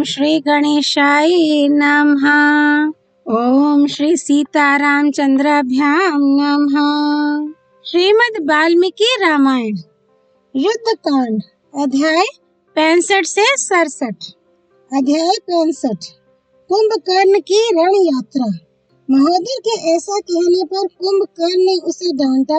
श्री गणेशाय नमः। ओम श्री सीतारामचंद्राभ्याम नमः। श्रीमद् वाल्मीकि रामायण युद्ध कांड अध्याय 65 से 67। अध्याय 65 कुंभकर्ण की रण यात्रा। महोदर के ऐसा कहने पर कुंभकर्ण ने उसे डांटा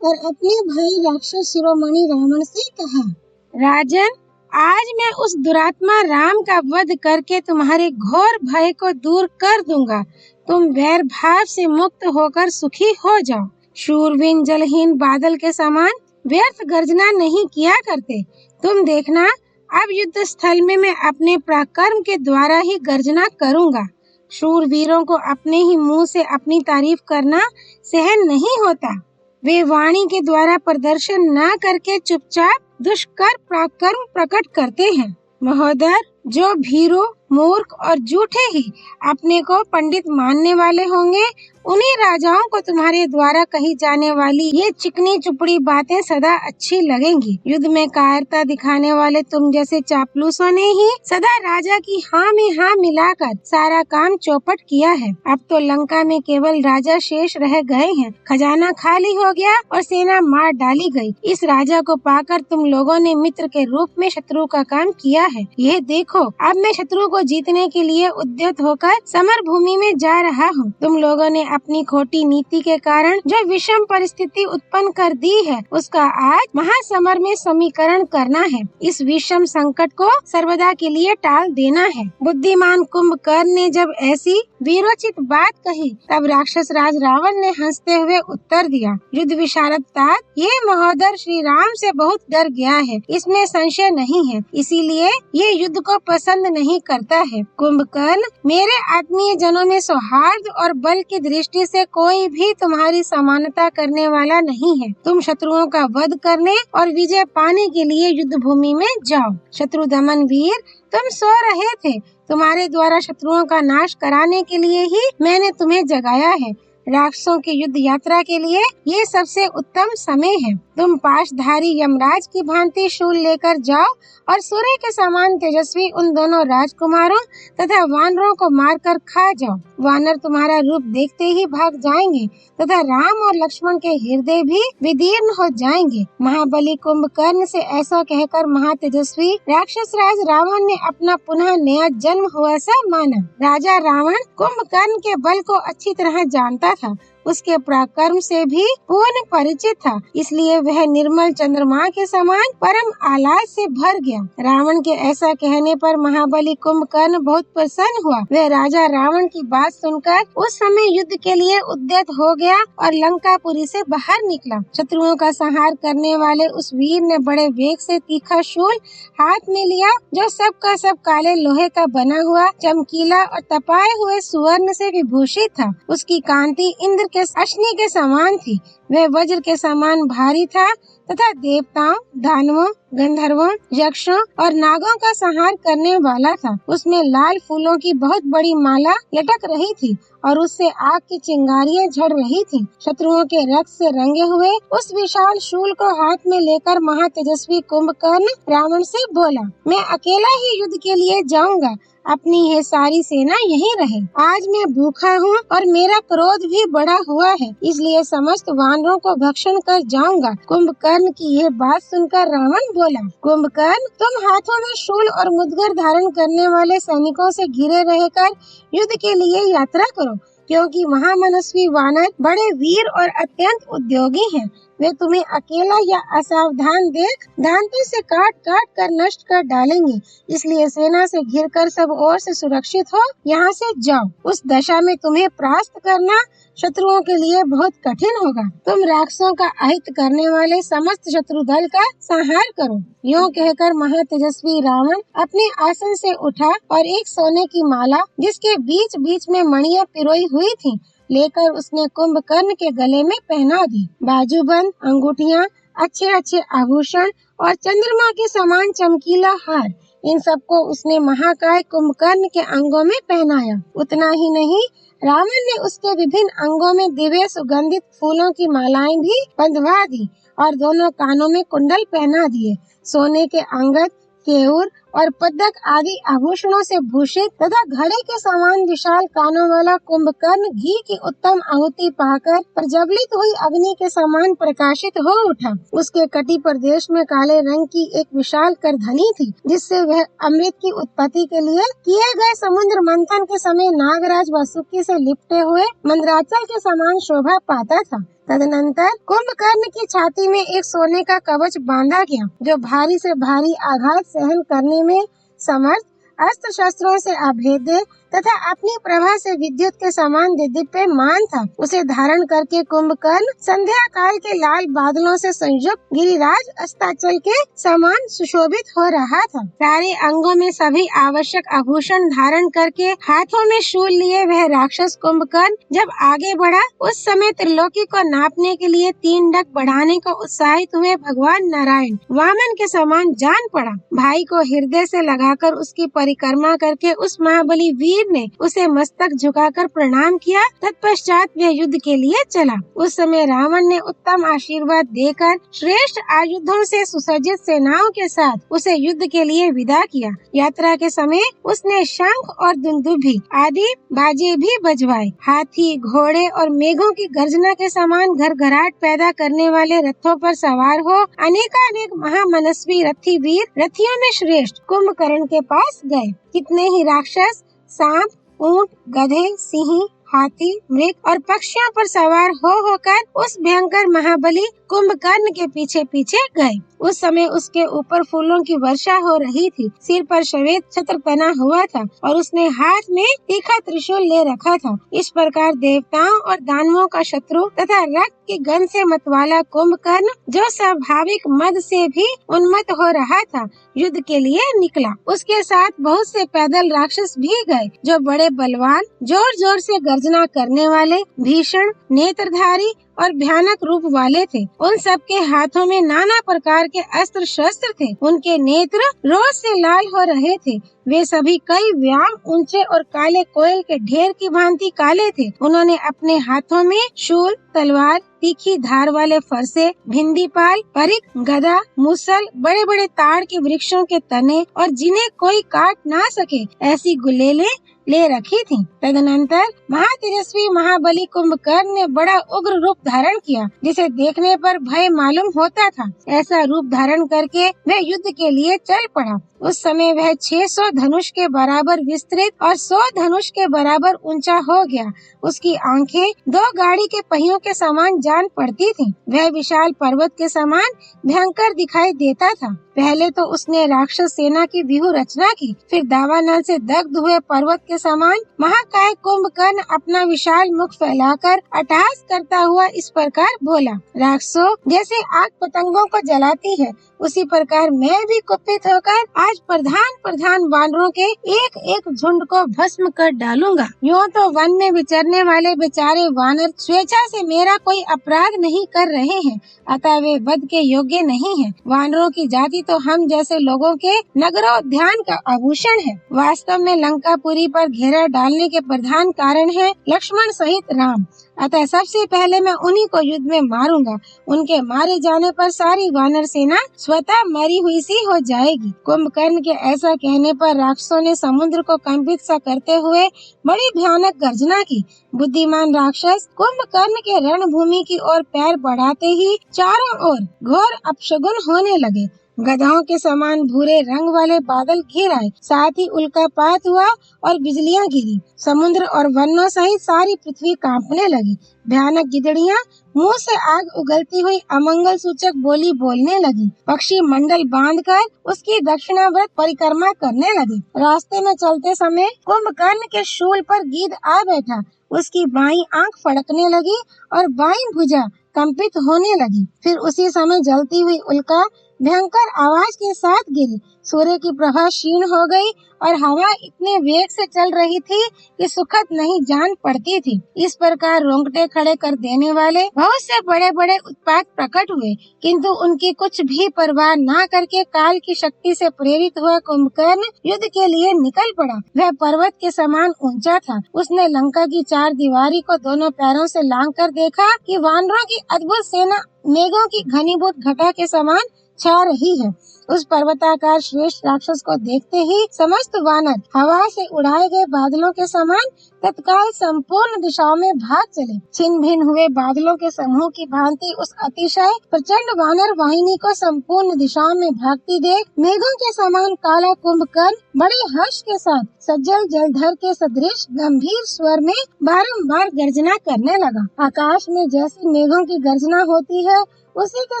और अपने भाई राक्षस शिरोमणि रावण से कहा, राजन, आज मैं उस दुरात्मा राम का वध करके तुम्हारे घोर भय को दूर कर दूंगा। तुम वैर भाव से मुक्त होकर सुखी हो जाओ। शूरवीर जलहीन बादल के समान व्यर्थ गर्जना नहीं किया करते। तुम देखना, अब युद्ध स्थल में मैं अपने पराक्रम के द्वारा ही गर्जना करूंगा। शूरवीरों को अपने ही मुंह से अपनी तारीफ करना सहन नहीं होता। वे वाणी के द्वारा प्रदर्शन न करके चुपचाप दुष्कर पराक्रम प्रकट करते हैं। महोदर, जो भीरू, मूर्ख और झूठे ही अपने को पंडित मानने वाले होंगे, उन्हीं राजाओं को तुम्हारे द्वारा कही जाने वाली ये चिकनी चुपड़ी बातें सदा अच्छी लगेंगी। युद्ध में कायरता दिखाने वाले तुम जैसे चापलूसों ने ही सदा राजा की हाँ में हाँ मिलाकर सारा काम चौपट किया है। अब तो लंका में केवल राजा शेष रह गए हैं। खजाना खाली हो गया और सेना मार डाली गई। इस राजा को पाकर तुम लोगों ने मित्र के रूप में शत्रु का काम किया है। यह देखो, अब मैं शत्रु को जीतने के लिए उद्यत होकर समर भूमि में जा रहा हूँ। तुम लोगों ने अपनी खोटी नीति के कारण जो विषम परिस्थिति उत्पन्न कर दी है, उसका आज महासमर में समीकरण करना है। इस विषम संकट को सर्वदा के लिए टाल देना है। बुद्धिमान कुंभकर्ण ने जब ऐसी वीरोचित बात कही, तब राक्षस राज रावण ने हंसते हुए उत्तर दिया, युद्ध विशारद तात, ये महोदर श्री राम से बहुत डर गया है, इसमें संशय नहीं है। इसीलिए ये युद्ध को पसंद नहीं करता है। कुंभकर्ण, मेरे आत्मीय जनों में सौहार्द और बल की दृष्टि से कोई भी तुम्हारी समानता करने वाला नहीं है। तुम शत्रुओं का वध करने और विजय पाने के लिए युद्ध भूमि में जाओ। शत्रु दमन वीर, तुम सो रहे थे। तुम्हारे द्वारा शत्रुओं का नाश कराने के लिए ही मैंने तुम्हें जगाया है। राक्षसों की युद्ध यात्रा के लिए ये सबसे उत्तम समय है। तुम पाशधारी यमराज की भांति शूल लेकर जाओ और सूर्य के समान तेजस्वी उन दोनों राजकुमारों तथा वानरों को मारकर खा जाओ। वानर तुम्हारा रूप देखते ही भाग जाएंगे तथा राम और लक्ष्मण के हृदय भी विदीर्ण हो जाएंगे। महाबली कुंभकर्ण से ऐसा कहकर महातेजस्वी राक्षस राज रावण ने अपना पुनः नया जन्म हुआ सा माना। राजा रावण कुंभकर्ण के बल को अच्छी तरह जानता था, उसके पराक्रम से भी पूर्ण परिचित था, इसलिए वह निर्मल चंद्रमा के समान परम आह्लाद से भर गया। रावण के ऐसा कहने पर महाबली कुंभकर्ण बहुत प्रसन्न हुआ। वह राजा रावण की बात सुनकर उस समय युद्ध के लिए उद्यत हो गया और लंकापुरी से बाहर निकला। शत्रुओं का संहार करने वाले उस वीर ने बड़े वेग से तीखा शूल हाथ में लिया, जो सब का सब काले लोहे का बना हुआ, चमकीला और तपाए हुए सुवर्ण से विभूषित था। उसकी कांति इंद्र के अश्नि के समान थी। वह वज्र के समान भारी था तथा देवताओं, दानवों, गंधर्वों, यक्षों और नागों का संहार करने वाला था। उसमें लाल फूलों की बहुत बड़ी माला लटक रही थी और उससे आग की चिंगारियां झड़ रही थी। शत्रुओं के रक्त से रंगे हुए उस विशाल शूल को हाथ में लेकर महातेजस्वी कुंभकर्ण रावण से बोला, मैं अकेला ही युद्ध के लिए जाऊंगा, अपनी ये सारी सेना यहीं रहे। आज मैं भूखा हूँ और मेरा क्रोध भी बढ़ा हुआ है, इसलिए समस्त वानरों को भक्षण कर जाऊंगा। कुंभकर्ण की यह बात सुनकर रावण बोला, कुंभकर्ण, तुम हाथों में शूल और मुद्गर धारण करने वाले सैनिकों से घिरे रहकर युद्ध के लिए यात्रा करो, क्योंकि महामनस्वी वानर बड़े वीर और अत्यंत उद्योगी हैं। वे तुम्हें अकेला या असावधान देख दांतों से काट काट कर नष्ट कर डालेंगे, इसलिए सेना से घिरकर सब ओर से सुरक्षित हो यहाँ से जाओ। उस दशा में तुम्हें परास्त करना शत्रुओं के लिए बहुत कठिन होगा। तुम राक्षसों का अहित करने वाले समस्त शत्रु दल का संहार करो। यूँ कहकर महातेजस्वी रावण अपने आसन से उठा और एक सोने की माला, जिसके बीच बीच में मणियां पिरोई हुई थी, लेकर उसने कुंभकर्ण के गले में पहना दी। बाजूबंद, अंगूठियां, अच्छे अच्छे आभूषण और चंद्रमा के समान चमकीला हार, इन सबको उसने महाकाय कुंभकर्ण के अंगों में पहनाया। उतना ही नहीं, रावण ने उसके विभिन्न अंगों में दिव्य सुगंधित फूलों की मालाएं भी बंधवा दी और दोनों कानों में कुंडल पहना दिए। सोने के अंगद, केयूर और पदक आदि आभूषणों से भूषित तथा घड़े के समान विशाल कानों वाला कुंभकर्ण घी की उत्तम आहुति पाकर प्रज्वलित हुई अग्नि के समान प्रकाशित हो उठा। उसके कटी प्रदेश में काले रंग की एक विशाल करधनी थी, जिससे वह अमृत की उत्पत्ति के लिए किए गए समुद्र मंथन के समय नागराज वासुकी से लिपटे हुए मंदराचल के समान शोभा पाता था। तदनंतर कुंभकर्ण की छाती में एक सोने का कवच बांधा गया, जो भारी से भारी आघात सहन करने में समर्थ, अस्त्र शस्त्रों से अभेद्य तथा अपनी प्रभा से विद्युत के समान दिव्यमान था। उसे धारण करके कुंभकर्ण संध्या काल के लाल बादलों से संयुक्त गिरिराज अस्ताचल के समान सुशोभित हो रहा था। सारे अंगों में सभी आवश्यक आभूषण धारण करके हाथों में शूल लिए वह राक्षस कुंभकर्ण जब आगे बढ़ा, उस समय त्रिलोकी को नापने के लिए 3 डग बढ़ाने को उत्साहित हुए भगवान नारायण वामन के समान जान पड़ा। भाई को हृदय से लगाकर उसकी परिक्रमा करके उस महाबली वीर ने उसे मस्तक झुकाकर प्रणाम किया। तत्पश्चात वह युद्ध के लिए चला। उस समय रावण ने उत्तम आशीर्वाद देकर श्रेष्ठ आयुधों से सुसज्जित सेनाओं के साथ उसे युद्ध के लिए विदा किया। यात्रा के समय उसने शंख और दुंदुभी आदि बाजे भी बजवाए। हाथी, घोड़े और मेघों की गर्जना के समान घरघराहट पैदा करने वाले रथों पर सवार हो अनेकानेक महामनस्वी रथी वीर रथियों में श्रेष्ठ कुंभकर्ण के पास गए। कितने ही राक्षस सांप, ऊंट, गधे, सिंह, हाथी, मृग और पक्षियों पर सवार होकर उस भयंकर महाबली कुंभकर्ण के पीछे पीछे गए। उस समय उसके ऊपर फूलों की वर्षा हो रही थी। सिर पर श्वेत छत्र पहना हुआ था और उसने हाथ में तीखा त्रिशूल ले रखा था। इस प्रकार देवताओं और दानवों का शत्रु तथा रक्त की गंध से मतवाला कुंभकर्ण, जो स्वाभाविक मद से भी उन्मत्त हो रहा था, युद्ध के लिए निकला। उसके साथ बहुत से पैदल राक्षस भी गए, जो बड़े बलवान, जोर जोर से गर्जना करने वाले, भीषण, नेत्रधारी और भयानक रूप वाले थे। उन सबके हाथों में नाना प्रकार के अस्त्र शस्त्र थे। उनके नेत्र रोष से लाल हो रहे थे। वे सभी कई व्याम, ऊंचे और काले कोयल के ढेर की भांति काले थे। उन्होंने अपने हाथों में शूल, तलवार, तीखी धार वाले फरसे, भिंडीपाल, परिक, गदा, मुसल, बड़े बड़े ताड़ के वृक्षों के तने और जिन्हें कोई काट ना सके ऐसी गुलेलें ले रखी थी। तदनंतर महातेजस्वी महाबली कुंभकर्ण ने बड़ा उग्र रूप धारण किया, जिसे देखने पर भय मालूम होता था। ऐसा रूप धारण करके वह युद्ध के लिए चल पड़ा। उस समय वह 600 धनुष के बराबर विस्तृत और 100 धनुष के बराबर ऊंचा हो गया। उसकी आंखें 2 गाड़ी के पहियों के समान जान पड़ती थीं। वह विशाल पर्वत के समान भयंकर दिखाई देता था। पहले तो उसने राक्षस सेना की व्यूह रचना की, फिर दावानल से दग्ध हुए पर्वत के समान महाकाय कुंभकर्ण अपना विशाल मुख फैलाकर अट्टहास करता हुआ इस प्रकार बोला, राक्षसों, जैसे आग पतंगों को जलाती है, उसी प्रकार मैं भी कुपित होकर आज प्रधान वानरों के एक एक झुंड को भस्म कर डालूंगा। यूँ तो वन में विचरने वाले बेचारे वानर स्वेच्छा से मेरा कोई अपराध नहीं कर रहे हैं, अतः वे वध के योग्य नहीं हैं। वानरों की जाति तो हम जैसे लोगों के नगरोद्यान का आभूषण है। वास्तव में लंकापुरी पर घेरा डालने के प्रधान कारण है लक्ष्मण सहित राम। अतः सबसे पहले मैं उन्हीं को युद्ध में मारूंगा। उनके मारे जाने पर सारी वानर सेना स्वतः मरी हुई सी हो जाएगी। कुंभकर्ण के ऐसा कहने पर राक्षसों ने समुद्र को कंपित सा करते हुए बड़ी भयानक गर्जना की। बुद्धिमान राक्षस कुंभकर्ण के रणभूमि की ओर पैर बढ़ाते ही चारों ओर घोर अपशगुन होने लगे। गधाओं के समान भूरे रंग वाले बादल घिर आए, साथ ही उल्कापात हुआ और बिजलियां गिरी। समुद्र और वनों सहित सारी पृथ्वी कांपने लगी। भयानक गिदड़ियां मुंह से आग उगलती हुई अमंगल सूचक बोली बोलने लगी। पक्षी मंडल बांधकर उसकी दक्षिणावर्त परिक्रमा करने लगे। रास्ते में चलते समय कुंभकर्ण के शूल पर गीध आ बैठा। उसकी बाईं आंख फड़कने लगी और बाईं भुजा कंपित होने लगी। फिर उसी समय जलती हुई उल्का भयंकर आवाज के साथ गिरी। सूर्य की प्रभा क्षीण हो गई और हवा इतने वेग से चल रही थी कि सुखद नहीं जान पड़ती थी। इस प्रकार रोंगटे खड़े कर देने वाले बहुत से बड़े बड़े उत्पात प्रकट हुए, किंतु उनकी कुछ भी परवाह न करके काल की शक्ति से प्रेरित हुआ कुंभकर्ण युद्ध के लिए निकल पड़ा। वह पर्वत के समान ऊंचा था। उसने लंका की 4 दीवारी को दोनों पैरों से लांघ कर देखा कि वानरों की अद्भुत सेना मेघों की घनीभूत घटा के समान छा रही है। उस पर्वताकार श्रेष्ठ राक्षस को देखते ही समस्त वानर हवा से उड़ाए गए बादलों के समान तत्काल संपूर्ण दिशाओं में भाग चले। छिन्न भिन्न हुए बादलों के समूह की भांति उस अतिशय प्रचंड वानर वाहिनी को संपूर्ण दिशाओं में भागती देख मेघों के समान काला कुंभकर्ण बड़े हर्ष के साथ सज्जल जलधर के सदृश गंभीर स्वर में बारंबार गर्जना करने लगा। आकाश में जैसी मेघों की गर्जना होती है, उसी के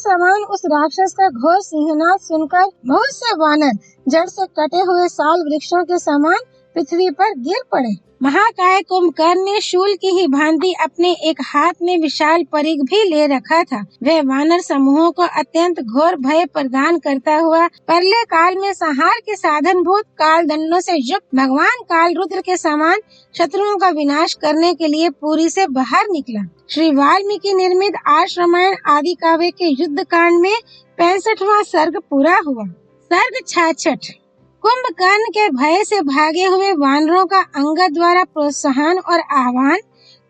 समान उस राक्षस का घोर सिंहनाद सुनकर बहुत से वानर जड़ से कटे हुए साल वृक्षों के समान पृथ्वी पर गिर पड़े। महाकाय कुंभकर्ण ने शूल की ही भांति अपने एक हाथ में विशाल परिघ भी ले रखा था। वह वानर समूहों को अत्यंत घोर भय प्रदान करता हुआ परले काल में संहार के साधन भूत काल दंडों से युक्त भगवान काल रुद्र के समान शत्रुओं का विनाश करने के लिए पुरी से बाहर निकला। श्री वाल्मीकि निर्मित आर्ष रामायण आदि काव्य के युद्ध कांड में 65वां सर्ग पूरा हुआ। सर्ग 66। कुंभकर्ण के भय से भागे हुए वानरों का अंगद द्वारा प्रोत्साहन और आह्वान,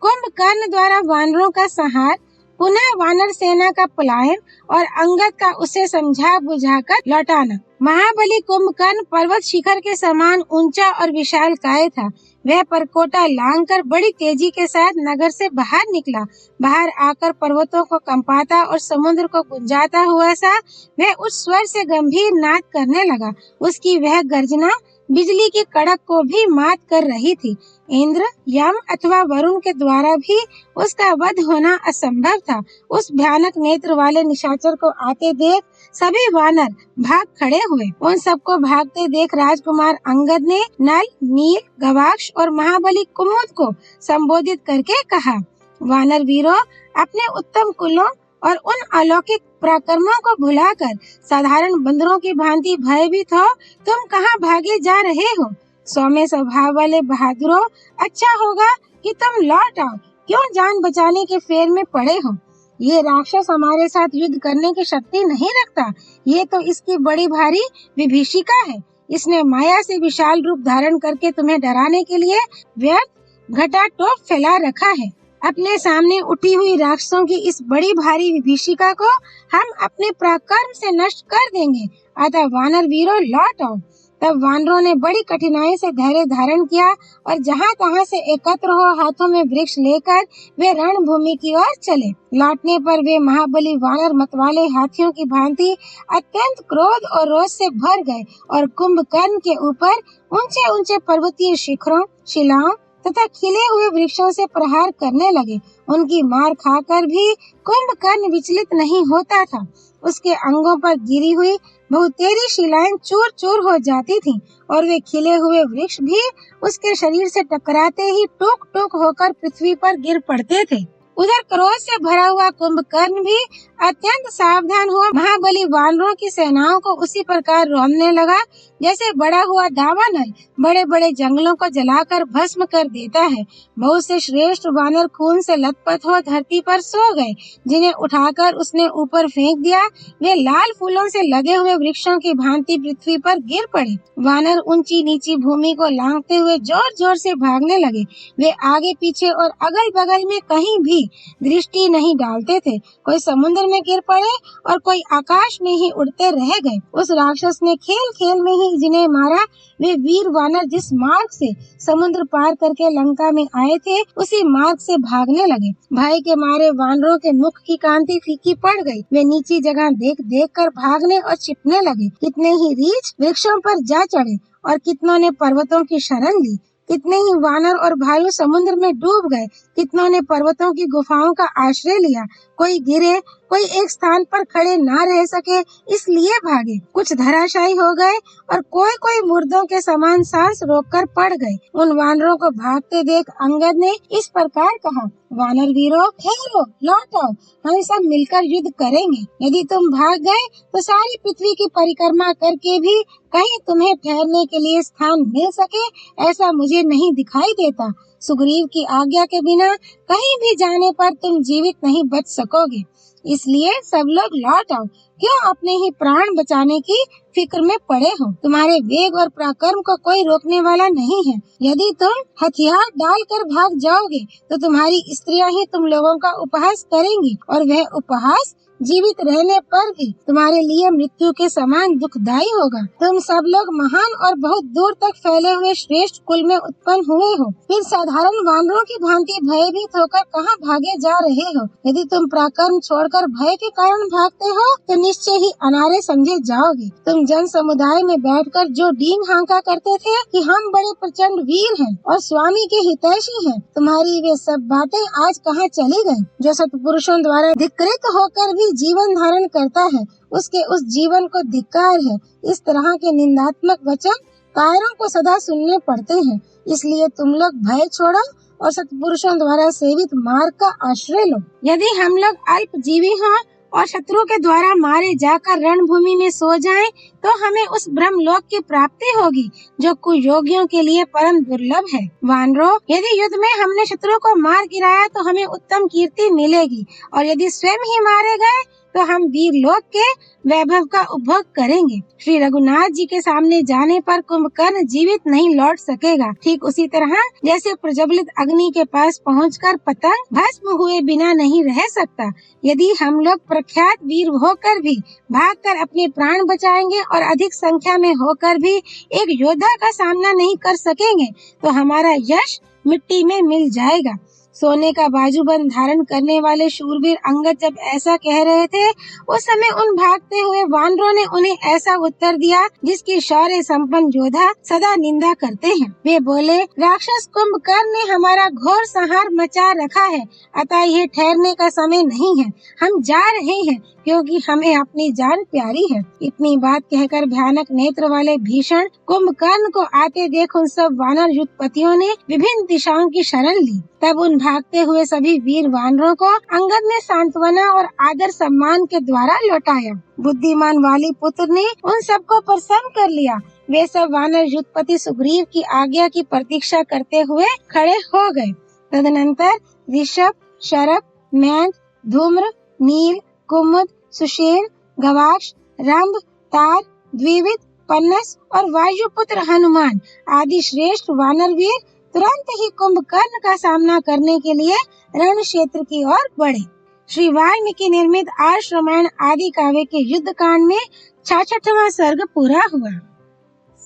कुंभकर्ण द्वारा वानरों का संहार, पुनः वानर सेना का पलायन और अंगद का उसे समझा बुझाकर लौटाना। महाबली कुंभकर्ण पर्वत शिखर के समान ऊंचा और विशालकाय था। वह परकोटा लांघकर बड़ी तेजी के साथ नगर से बाहर निकला। बाहर आकर पर्वतों को कंपाता और समुद्र को गुंजाता हुआ सा वह उस स्वर से गंभीर नाद करने लगा। उसकी वह गर्जना बिजली की कड़क को भी मात कर रही थी। इंद्र, यम अथवा वरुण के द्वारा भी उसका वध होना असंभव था। उस भयानक नेत्र वाले निशाचर को आते देख सभी वानर भाग खड़े हुए। उन सबको भागते देख राजकुमार अंगद ने नल, नील, गवाक्ष और महाबली कुमुद को संबोधित करके कहा, वानर वीरों, अपने उत्तम कुलों और उन अलौकिक पराक्रमों को भुलाकर साधारण बंदरों की भांति भयभीत हो तुम कहाँ भागे जा रहे हो? सौम्य स्वभाव वाले बहादुरों, अच्छा होगा कि तुम लौट आओ। क्यों जान बचाने के फेर में पड़े हो? ये राक्षस हमारे साथ युद्ध करने की शक्ति नहीं रखता। ये तो इसकी बड़ी भारी विभीषिका है। इसने माया से विशाल रूप धारण करके तुम्हें डराने के लिए व्यर्थ घटाटोप फैला रखा है। अपने सामने उठी हुई राक्षसों की इस बड़ी भारी विभीषिका को हम अपने पराक्रम से नष्ट कर देंगे। अतः वानर वीरों, लौट आओ। तब वानरों ने बड़ी कठिनाई से धैर्य धारण किया और जहाँ तहाँ से एकत्र हो हाथों में वृक्ष लेकर वे रणभूमि की ओर चले। लौटने पर वे महाबली वानर मतवाले हाथियों की भांति अत्यंत क्रोध और रोष से भर गए और कुंभकर्ण के ऊपर ऊंचे ऊंचे पर्वतीय शिखरों, शिलाओं तथा खिले हुए वृक्षों से प्रहार करने लगे। उनकी मार खाकर भी कुंभकर्ण विचलित नहीं होता था। उसके अंगों पर गिरी हुई बहुतेरी शिलाएं चूर चूर हो जाती थीं और वे खिले हुए वृक्ष भी उसके शरीर से टकराते ही टूक टूक होकर पृथ्वी पर गिर पड़ते थे। उधर क्रोध से भरा हुआ कुंभकर्ण भी अत्यंत सावधान हुआ महाबली वानरों की सेनाओं को उसी प्रकार रौंदने लगा जैसे बड़ा हुआ दावानल बड़े बड़े जंगलों को जलाकर भस्म कर देता है। बहुत से श्रेष्ठ वानर खून से लथपथ हो धरती पर सो गए, जिन्हें उठाकर उसने ऊपर फेंक दिया। वे लाल फूलों से लगे हुए वृक्षों की भांति पृथ्वी पर गिर पड़े। वानर ऊंची नीची भूमि को लांघते हुए जोर जोर से भागने लगे। वे आगे पीछे और अगल बगल में कहीं भी दृष्टि नहीं डालते थे। कोई समुद्र में गिर पड़े और कोई आकाश में ही उड़ते रह गए। उस राक्षस ने खेल खेल में ही जिन्हें मारा। वे वीर वानर जिस मार्ग से समुद्र पार करके लंका में आए थे उसी मार्ग से भागने लगे। भय के मारे वानरों के मुख की कांति फीकी पड़ गई। वे नीची जगह देख देख कर भागने और छिपने लगे। कितने ही रीछ वृक्षों पर जा चढ़े और कितनों ने पर्वतों की शरण ली। कितने ही वानर और भालू समुद्र में डूब गए। कितनों ने पर्वतों की गुफाओं का आश्रय लिया। कोई गिरे, कोई एक स्थान पर खड़े ना रह सके इसलिए भागे। कुछ धराशायी हो गए और कोई कोई मुर्दों के समान सांस रोककर पड़ गए। उन वानरों को भागते देख अंगद ने इस प्रकार कहा, वानर वीरों, ठहरो, लौट आओ। हम सब मिलकर युद्ध करेंगे। यदि तुम भाग गए तो सारी पृथ्वी की परिक्रमा करके भी कहीं तुम्हें ठहरने के लिए स्थान मिल सके ऐसा मुझे नहीं दिखाई देता। सुग्रीव की आज्ञा के बिना कहीं भी जाने पर तुम जीवित नहीं बच सकोगे। इसलिए सब लोग लौट आओ। क्यों अपने ही प्राण बचाने की फिक्र में पड़े हो? तुम्हारे वेग और पराक्रम को कोई रोकने वाला नहीं है। यदि तुम हथियार डालकर भाग जाओगे तो तुम्हारी स्त्रियां ही तुम लोगों का उपहास करेंगी और वह उपहास जीवित रहने पर भी तुम्हारे लिए मृत्यु के समान दुखदायी होगा। तुम सब लोग महान और बहुत दूर तक फैले हुए श्रेष्ठ कुल में उत्पन्न हुए हो, फिर साधारण वानरों की भांति भयभीत होकर कहाँ भागे जा रहे हो? यदि तुम पराक्रम छोड़कर भय के कारण भागते हो तो निश्चय ही अनारे समझे जाओगे। तुम जन समुदाय में बैठकर जो डींग हांका करते थे कि हम बड़े प्रचंड वीर हैं और स्वामी के हितैषी हैं, तुम्हारी वे सब बातें आज कहाँ चली गयी? जो सत्पुरुषों द्वारा धिक्कृत होकर भी जीवन धारण करता है, उसके उस जीवन को धिक्कार है। इस तरह के निंदात्मक वचन कायरों को सदा सुनने पड़ते हैं। इसलिए तुम लोग भय छोड़ो और सत्पुरुषों द्वारा सेवित मार्ग का आश्रय लो। यदि हम लोग अल्पजीवी हों और शत्रु के द्वारा मारे जाकर रणभूमि में सो जाएं, तो हमें उस ब्रह्मलोक की प्राप्ति होगी जो कुयोगियों के लिए परम दुर्लभ है। वानरों, यदि युद्ध में हमने शत्रु को मार गिराया तो हमें उत्तम कीर्ति मिलेगी और यदि स्वयं ही मारे गए तो हम वीर लोक के वैभव का उपभोग करेंगे। श्री रघुनाथ जी के सामने जाने पर कुंभकर्ण जीवित नहीं लौट सकेगा। ठीक उसी तरह जैसे प्रज्वलित अग्नि के पास पहुंचकर पतंग भस्म हुए बिना नहीं रह सकता। यदि हम लोग प्रख्यात वीर होकर भी भागकर अपने प्राण बचाएंगे और अधिक संख्या में होकर भी एक योद्धा का सामना नहीं कर सकेंगे तो हमारा यश मिट्टी में मिल जाएगा। सोने का बाजूबंद धारण करने वाले शूरवीर अंगद जब ऐसा कह रहे थे, उस समय उन भागते हुए वानरों ने उन्हें ऐसा उत्तर दिया जिसकी शौर्य संपन्न योद्धा सदा निंदा करते हैं। वे बोले, राक्षस कुंभकर्ण ने हमारा घोर संहार मचा रखा है, अतः ये ठहरने का समय नहीं है। हम जा रहे हैं क्योंकि हमें अपनी जान प्यारी है। इतनी बात कहकर भयानक नेत्र वाले भीषण कुंभकर्ण को आते देख उन सब वानर युद्धपतियों ने विभिन्न दिशाओं की शरण ली। तब उन भागते हुए सभी वीर वानरों को अंगद ने सांत्वना और आदर सम्मान के द्वारा लौटाया। बुद्धिमान वाली पुत्र ने उन सबको प्रसन्न कर लिया। वे सब वानर युद्धपति सुग्रीव की आज्ञा की प्रतीक्षा करते हुए खड़े हो गए। तदनंतर ऋषभ, शरभ, मैंद, धूम्र, नील, कुमुद, सुषेण, गवाक्ष, रंभ, तार, द्विविद, पन्नस और वायुपुत्र हनुमान आदि श्रेष्ठ वानर वीर तुरंत ही कुंभकर्ण का सामना करने के लिए रण क्षेत्र की ओर बढ़े। श्री वाल्मीकि निर्मित आर्ष रामायण आदि काव्य के युद्ध कांड में 66वां सर्ग पूरा हुआ।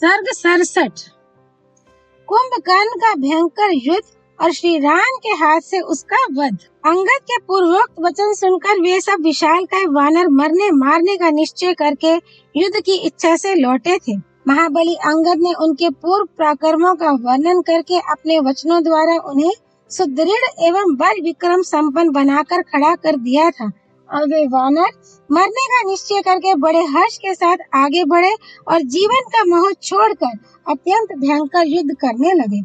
सर्ग 67। कुंभकर्ण का भयंकर युद्ध और श्री राम के हाथ से उसका वध। अंगद के पूर्वोक्त वचन सुनकर वे सब विशालकाय वानर मरने मारने का निश्चय करके युद्ध की इच्छा से लौटे थे। महाबली अंगद ने उनके पूर्व पराक्रमों का वर्णन करके अपने वचनों द्वारा उन्हें सुदृढ़ एवं बल विक्रम संपन्न बनाकर खड़ा कर दिया था और वे वानर मरने का निश्चय करके बड़े हर्ष के साथ आगे बढ़े और जीवन का मोह छोड़कर अत्यंत भयंकर युद्ध करने लगे।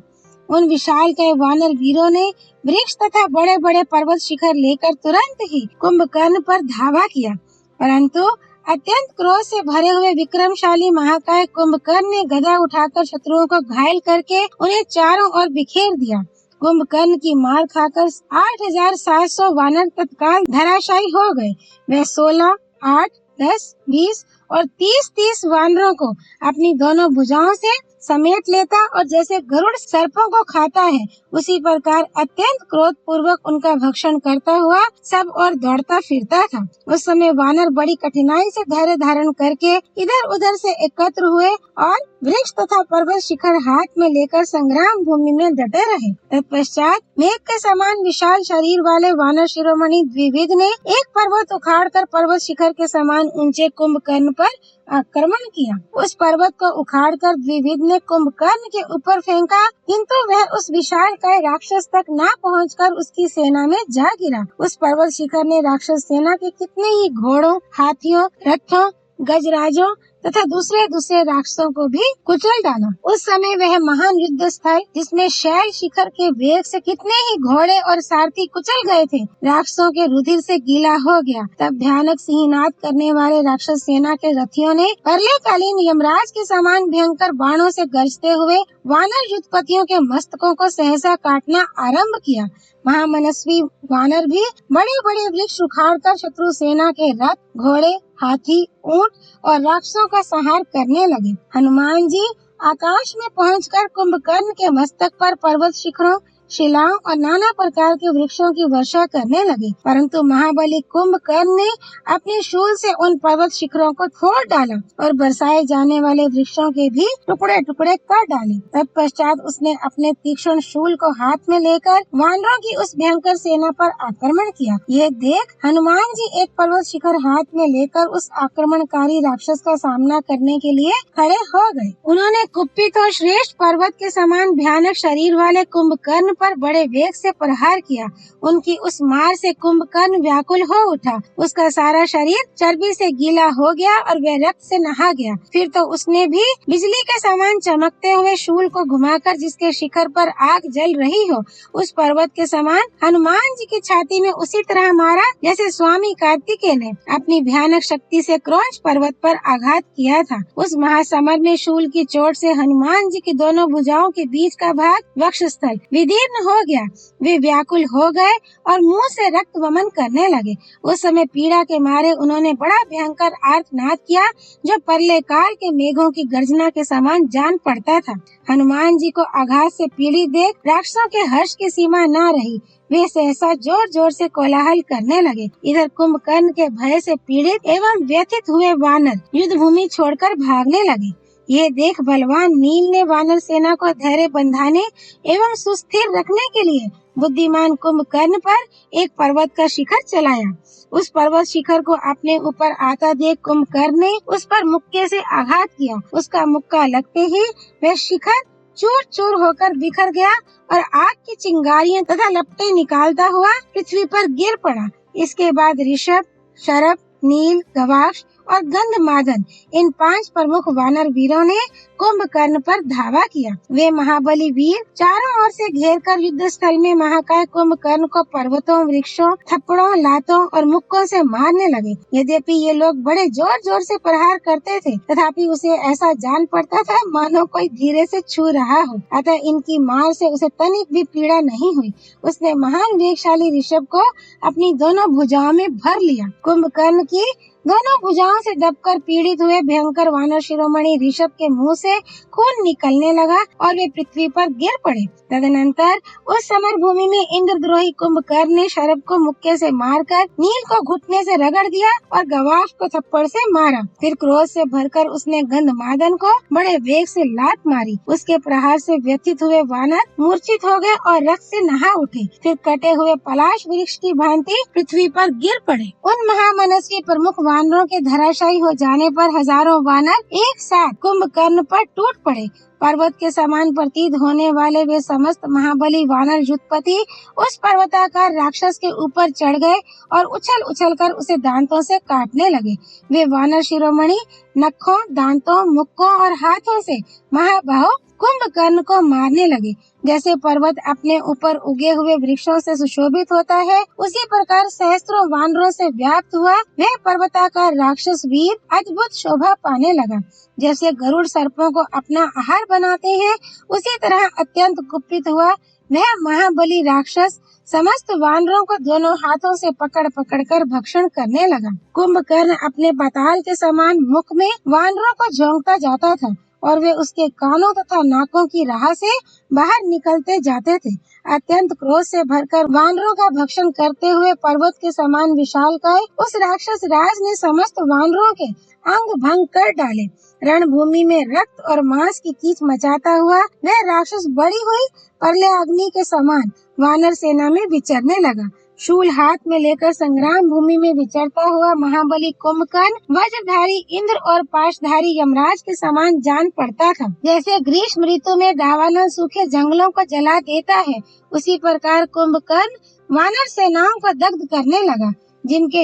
उन विशालकाय वानर वीरों ने वृक्ष तथा बड़े बड़े पर्वत शिखर लेकर तुरंत ही कुंभकर्ण पर धावा किया, परंतु अत्यंत क्रोध से भरे हुए विक्रमशाली महाकाय कुंभकर्ण ने गदा उठाकर शत्रुओं को घायल करके उन्हें चारों ओर बिखेर दिया। कुंभकर्ण की मार खाकर 8700 वानर तत्काल धराशायी हो गए। वे 16, 8, 10, 20 और 30 वानरों को अपनी दोनों भुजाओं से समेट लेता और जैसे गरुड़ सर्पों को खाता है उसी प्रकार अत्यंत क्रोध पूर्वक उनका भक्षण करता हुआ सब और दौड़ता फिरता था। उस समय वानर बड़ी कठिनाई से धैर्य धारण करके इधर उधर से एकत्र हुए और वृक्ष तथा पर्वत शिखर हाथ में लेकर संग्राम भूमि में डटे रहे। तत्पश्चात मेघ के समान विशाल शरीर वाले वानर शिरोमणि द्विविद ने एक पर्वत उखाड़कर पर्वत शिखर के समान ऊंचे कुंभकर्ण पर आक्रमण किया। उस पर्वत को उखाड़कर द्विविद ने कुंभकर्ण के ऊपर फेंका, किंतु वह उस विशालकाय राक्षस तक न पहुंचकर उसकी सेना में जा गिरा। उस पर्वत शिखर ने राक्षस सेना के कितने ही घोड़ों, हाथियों, रथों, गजराजों तथा दूसरे राक्षसों को भी कुचल डाला। उस समय वह महान युद्ध स्थल जिसमें शैल शिखर के वेग से कितने ही घोड़े और सारथी कुचल गए थे, राक्षसों के रुधिर से गीला हो गया। तब भयानक सिंहनाद करने वाले राक्षस सेना के रथियों ने प्रलयकालीन यमराज के समान भयंकर बाणों से गरजते हुए वानर युद्धपतियों के मस्तकों को सहसा काटना आरंभ किया। महामनस्वी वानर भी बड़े बड़े वृक्ष उखाड़कर शत्रु सेना के रथ, घोड़े, हाथी, ऊंट और राक्षसों का संहार करने लगे। हनुमान जी आकाश में पहुंचकर कुंभकर्ण के मस्तक पर पर्वत शिखरों, शिलाओं और नाना प्रकार के वृक्षों की वर्षा करने लगे, परंतु महाबली कुंभकर्ण ने अपने शूल से उन पर्वत शिखरों को फोड़ डाला और बरसाए जाने वाले वृक्षों के भी टुकड़े टुकड़े कर डाले। तत्पश्चात उसने अपने तीक्ष्ण शूल को हाथ में लेकर वानरों की उस भयंकर सेना पर आक्रमण किया। ये देख हनुमान जी एक पर्वत शिखर हाथ में लेकर उस आक्रमणकारी राक्षस का सामना करने के लिए खड़े हो गए। उन्होंने कुपित और श्रेष्ठ पर्वत के समान भयानक शरीर वाले कुंभकर्ण पर बड़े वेग से प्रहार किया। उनकी उस मार से कुंभकर्ण व्याकुल हो उठा। उसका सारा शरीर चर्बी से गीला हो गया और वह रक्त से नहा गया। फिर तो उसने भी बिजली के समान चमकते हुए शूल को घुमाकर जिसके शिखर पर आग जल रही हो, उस पर्वत के समान हनुमान जी की छाती में उसी तरह मारा जैसे स्वामी कार्तिकेय ने अपनी भयानक शक्ति से क्रौंच पर्वत पर आघात किया था। उस महासमर में शूल की चोट से हनुमान जी की दोनों भुजाओं के बीच का भाग वक्षस्थल विदीर्ण हो गया। वे व्याकुल हो गए और मुंह से रक्त वमन करने लगे। उस समय पीड़ा के मारे उन्होंने बड़ा भयंकर आर्तनाद किया, जो परले काल के मेघों की गर्जना के समान जान पड़ता था। हनुमान जी को आघात से पीड़ित देख राक्षसों के हर्ष की सीमा न रही। वे सहसा जोर जोर से कोलाहल करने लगे। इधर कुंभकर्ण के भय से पीड़ित एवं व्यथित हुए वानर युद्ध भूमि छोड़कर भागने लगे। ये देख बलवान नील ने वानर सेना को धैर्य बंधाने एवं सुस्थिर रखने के लिए बुद्धिमान कुंभकर्ण पर एक पर्वत का शिखर चलाया। उस पर्वत शिखर को अपने ऊपर आता देख कुंभकर्ण ने उस पर मुक्के से आघात किया। उसका मुक्का लगते ही वह शिखर चूर चूर होकर बिखर गया और आग की चिंगारियां तथा लपटें निकालता हुआ पृथ्वी पर गिर पड़ा। इसके बाद ऋषभ, शरभ, नील, गवाक्ष और गंधमादन इन 5 प्रमुख वानर वीरों ने कुंभकर्ण पर धावा किया। वे महाबली वीर चारों ओर से घेरकर युद्ध स्थल में महाकाय कुंभकर्ण को पर्वतों, वृक्षों, थप्पड़ों, लातों और मुक्कों से मारने लगे। यद्यपि ये लोग बड़े जोर जोर से प्रहार करते थे, तथापि उसे ऐसा जान पड़ता था मानो कोई धीरे से छू रहा हो। अतः इनकी मार से उसे तनिक भी पीड़ा नहीं हुई। उसने महान वेगशाली ऋषभ को अपनी दोनों भुजाओं में भर लिया। कुंभकर्ण की दोनों भुजाओं से दबकर पीड़ित हुए भयंकर वानर शिरोमणि ऋषभ के मुंह से खून निकलने लगा और वे पृथ्वी पर गिर पड़े। तदनंतर उस समर भूमि में इंद्रद्रोही कुंभकर्ण ने शरभ को मुक्के से मारकर नील को घुटने से रगड़ दिया और गवाक्ष को थप्पड़ से मारा। फिर क्रोध से भरकर उसने गंधमादन को बड़े वेग से लात मारी। उसके प्रहार से व्यथित हुए वानर मूर्छित हो गए और रक्त से नहा उठे। फिर कटे हुए पलाश वृक्ष की भांति पृथ्वी पर गिर पड़े। उन महामनस्वी प्रमुख वानरों के धराशायी हो जाने पर हजारों वानर एक साथ कुंभकर्ण पर टूट पड़े। पर्वत के समान प्रतीत होने वाले वे समस्त महाबली वानर युद्धपति उस पर्वताकार राक्षस के ऊपर चढ़ गए और उछल उछल कर उसे दांतों से काटने लगे। वे वानर शिरोमणि नखों, दांतों, मुक्कों और हाथों से महाबाहु कुंभकर्ण को मारने लगे। जैसे पर्वत अपने ऊपर उगे हुए वृक्षों से सुशोभित होता है, उसी प्रकार सहस्त्रों वानरों से व्याप्त हुआ वह पर्वताकार राक्षस वीर अद्भुत शोभा पाने लगा। जैसे गरुड़ सर्पों को अपना आहार बनाते हैं, उसी तरह अत्यंत कुपित हुआ वह महाबली राक्षस समस्त वानरों को दोनों हाथों से पकड़ पकड़ कर भक्षण करने लगा। कुंभकर्ण अपने पाताल के समान मुख में वानरों को झोंकता जाता था और वे उसके कानों तथा नाकों की राह से बाहर निकलते जाते थे। अत्यंत क्रोध से भरकर वानरों का भक्षण करते हुए पर्वत के समान विशालकाय उस राक्षस राज ने समस्त वानरों के अंग भंग कर डाले। रणभूमि में रक्त और मांस की कीच मचाता हुआ वह राक्षस बड़ी हुई परले अग्नि के समान वानर सेना में विचरने लगा। शूल हाथ में लेकर संग्राम भूमि में विचरता हुआ महाबली कुंभकर्ण वज्रधारी इंद्र और पाशधारी यमराज के समान जान पड़ता था। जैसे ग्रीष्म ऋतु में दावानल सूखे जंगलों को जला देता है, उसी प्रकार कुंभकर्ण वानर सेनाओं को दग्ध करने लगा। जिनके